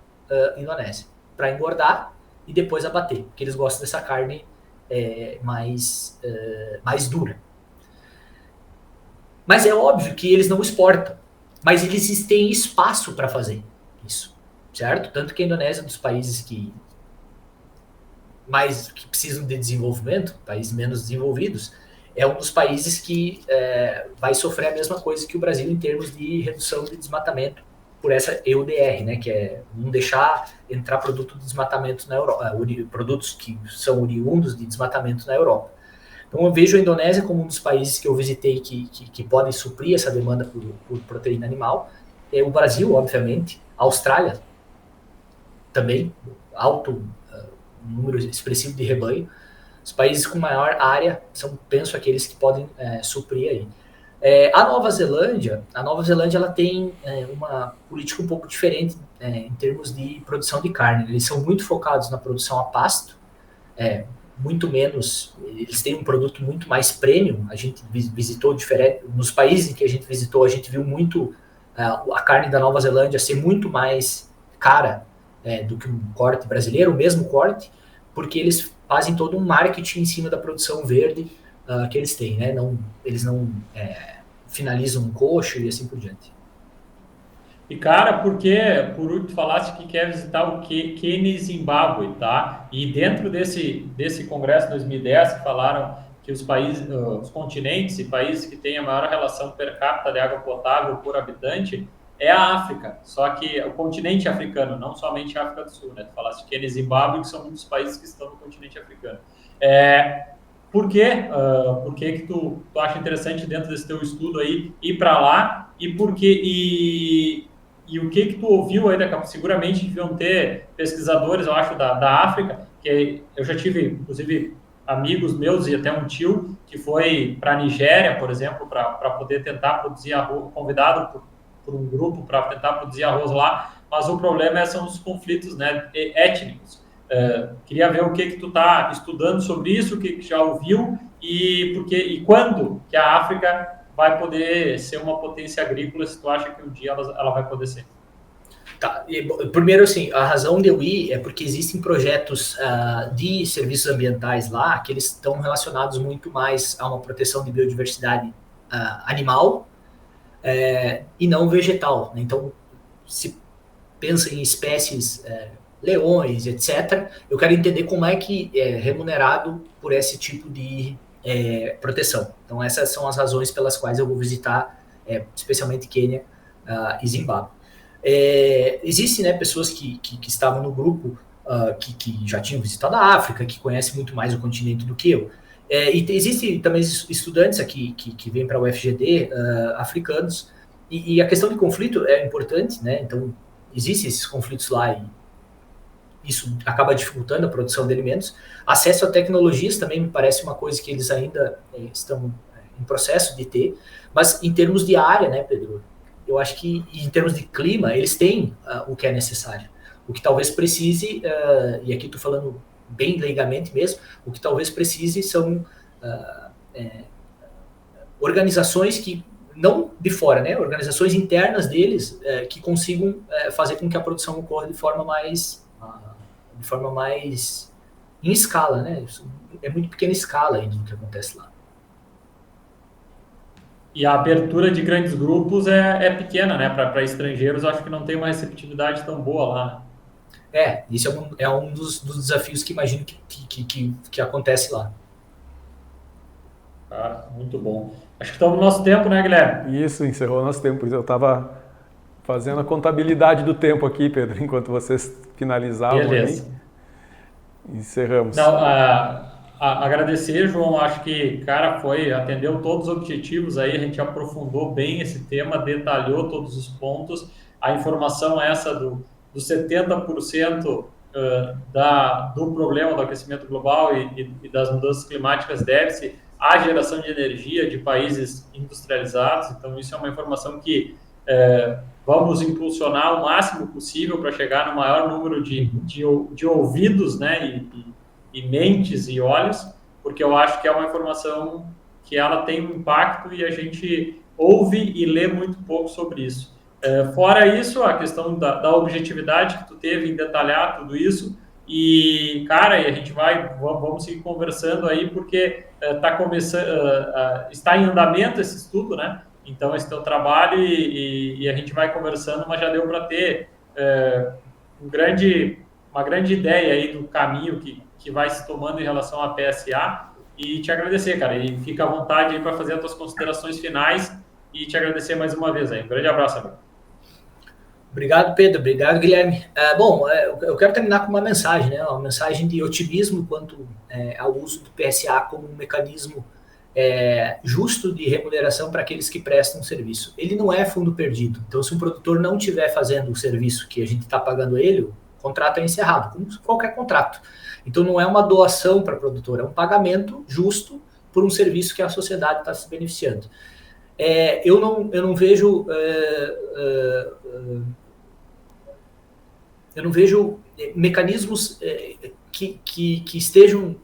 Indonésia, para engordar e depois abater, porque eles gostam dessa carne mais dura. Mas é óbvio que eles não exportam, mas eles têm espaço para fazer isso, certo? Tanto que a Indonésia é um dos países que precisam de desenvolvimento, países menos desenvolvidos, é um dos países que vai sofrer a mesma coisa que o Brasil em termos de redução de desmatamento por essa EUDR, né, que é não deixar entrar produto de desmatamento na Europa, produtos que são oriundos de desmatamento na Europa. Então eu vejo a Indonésia como um dos países que eu visitei que podem suprir essa demanda por proteína animal. O Brasil, obviamente, a Austrália também, alto número expressivo de rebanho. Os países com maior área são, penso, aqueles que podem suprir aí. A Nova Zelândia ela tem uma política um pouco diferente em termos de produção de carne. Eles são muito focados na produção a pasto, muito menos, eles têm um produto muito mais premium. A gente visitou diferente, nos países em que a gente visitou, a gente viu muito a carne da Nova Zelândia ser muito mais cara do que um corte brasileiro, o mesmo corte, porque eles fazem todo um marketing em cima da produção verde que eles têm, né? Eles não finalizam um coxo e assim por diante. E, cara, porque por último tu falaste que quer visitar o Quênia e Zimbábue, tá? E dentro desse congresso de 2010, que falaram que os países, os continentes e países que têm a maior relação per capita de água potável por habitante é a África. Só que o continente africano, não somente a África do Sul, né? Tu falaste Quênia e Zimbábue, que são um dos países que estão no continente africano. Por quê? Por que tu acha interessante dentro desse teu estudo aí ir para lá? E por quê? E o que tu ouviu aí, seguramente deviam ter pesquisadores, eu acho, da África, que eu já tive, inclusive, amigos meus e até um tio que foi para a Nigéria, por exemplo, para poder tentar produzir arroz, convidado por um grupo para tentar produzir arroz lá, mas o problema são os conflitos, né, étnicos. Queria ver o que tu está estudando sobre isso, o que já ouviu e quando que a África vai poder ser uma potência agrícola, se tu acha que um dia ela vai poder ser. Tá. Primeiro, assim, a razão de eu ir é porque existem projetos de serviços ambientais lá que eles estão relacionados muito mais a uma proteção de biodiversidade animal e não vegetal. Então, se pensa em espécies, leões, etc., eu quero entender como é que é remunerado por esse tipo de proteção. Então, essas são as razões pelas quais eu vou visitar, especialmente Quênia e Zimbábue. Existem, né, pessoas que estavam no grupo que já tinham visitado a África, que conhecem muito mais o continente do que eu. E existem também estudantes aqui que vêm para o UFGD, africanos, e a questão de conflito é importante, né? Então, existem esses conflitos lá e isso acaba dificultando a produção de alimentos. Acesso a tecnologias também me parece uma coisa que eles ainda estão em processo de ter, mas em termos de área, né, Pedro, eu acho que em termos de clima, eles têm o que é necessário. O que talvez precise, e aqui estou falando bem leigamente mesmo, o que talvez precise são organizações que, não de fora, né, organizações internas deles que consigam fazer com que a produção ocorra de forma mais em escala, né? Isso é muito pequena escala ainda do que acontece lá. E a abertura de grandes grupos é pequena, né? Para estrangeiros, eu acho que não tem uma receptividade tão boa lá. Isso é um dos desafios que imagino que acontece lá. Muito bom. Acho que estamos no nosso tempo, né, Guilherme? Isso, encerrou o nosso tempo. Eu estava fazendo a contabilidade do tempo aqui, Pedro, enquanto vocês finalizavam. Beleza. Aí. Encerramos. Não, agradecer, João, acho que, cara, atendeu todos os objetivos aí, a gente aprofundou bem esse tema, detalhou todos os pontos, a informação essa dos 70% do problema do aquecimento global e das mudanças climáticas deve-se à geração de energia de países industrializados, então isso é uma informação que vamos impulsionar o máximo possível para chegar no maior número de ouvidos, né, e mentes e olhos, porque eu acho que é uma informação que ela tem um impacto e a gente ouve e lê muito pouco sobre isso. Fora isso, a questão da objetividade que tu teve em detalhar tudo isso, e, cara, a gente vamos seguir conversando aí, porque está em andamento esse estudo, né? Então, esse teu trabalho e a gente vai conversando, mas já deu para ter uma grande ideia aí do caminho que vai se tomando em relação à PSA, e te agradecer, cara, e fica à vontade aí para fazer as tuas considerações finais e te agradecer mais uma vez aí. Um grande abraço, amigo. Obrigado, Pedro. Obrigado, Guilherme. Eu quero terminar com uma mensagem, né? Uma mensagem de otimismo quanto ao uso do PSA como um mecanismo justo de remuneração para aqueles que prestam serviço. Ele não é fundo perdido. Então, se um produtor não estiver fazendo o serviço que a gente está pagando ele, o contrato é encerrado, como qualquer contrato. Então, não é uma doação para o produtor, é um pagamento justo por um serviço que a sociedade está se beneficiando. eu não vejo mecanismos que estejam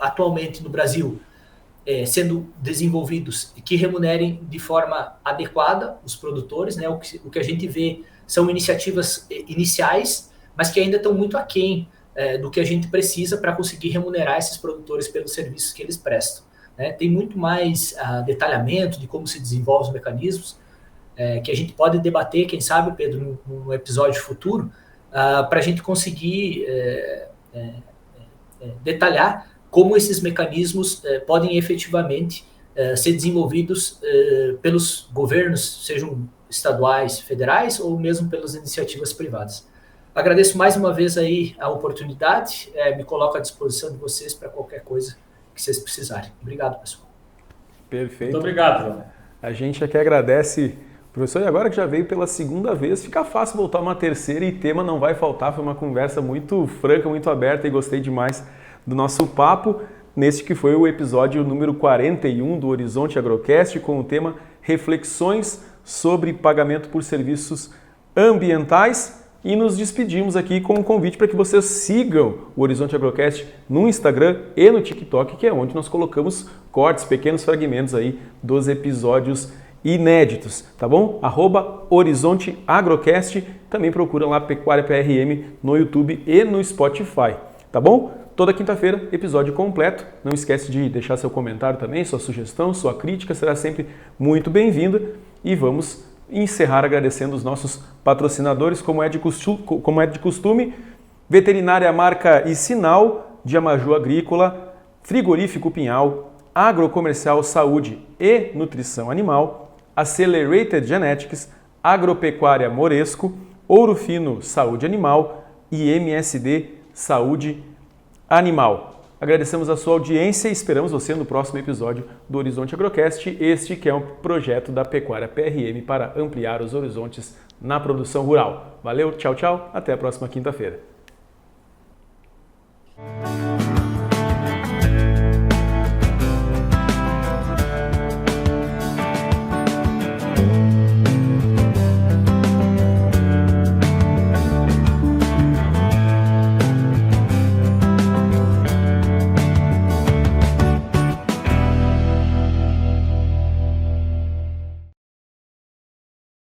atualmente no Brasil sendo desenvolvidos e que remunerem de forma adequada os produtores, né? O que a gente vê são iniciativas iniciais, mas que ainda estão muito aquém do que a gente precisa para conseguir remunerar esses produtores pelos serviços que eles prestam, né? Tem muito mais detalhamento de como se desenvolvem os mecanismos, que a gente pode debater, quem sabe, Pedro, num episódio futuro, para a gente conseguir detalhar como esses mecanismos podem efetivamente ser desenvolvidos pelos governos, sejam estaduais, federais ou mesmo pelas iniciativas privadas. Agradeço mais uma vez aí a oportunidade, me coloco à disposição de vocês para qualquer coisa que vocês precisarem. Obrigado, pessoal. Perfeito. Muito obrigado, João. A gente aqui agradece, professor, e agora que já veio pela segunda vez, fica fácil voltar uma terceira e tema não vai faltar. Foi uma conversa muito franca, muito aberta e gostei demais do nosso papo, neste que foi o episódio número 41 do Horizonte Agrocast, com o tema Reflexões sobre pagamento por serviços ambientais. E nos despedimos aqui com um convite para que vocês sigam o Horizonte Agrocast no Instagram e no TikTok, que é onde nós colocamos cortes, pequenos fragmentos aí dos episódios inéditos, tá bom? @Horizonte Agrocast, também procura lá Pecuária PRM no YouTube e no Spotify, tá bom? Toda quinta-feira, episódio completo. Não esquece de deixar seu comentário também, sua sugestão, sua crítica será sempre muito bem-vinda. E vamos encerrar agradecendo os nossos patrocinadores, como é de costume, Veterinária Marca e Sinal, Diamaju Agrícola, Frigorífico Pinhal, Agrocomercial Saúde e Nutrição Animal, Accelerated Genetics, Agropecuária Moresco, Ouro Fino Saúde Animal e MSD Saúde Animal. Agradecemos a sua audiência e esperamos você no próximo episódio do Horizonte Agrocast, este que é um projeto da Pecuária PRM para ampliar os horizontes na produção rural. Valeu, tchau, tchau, até a próxima quinta-feira.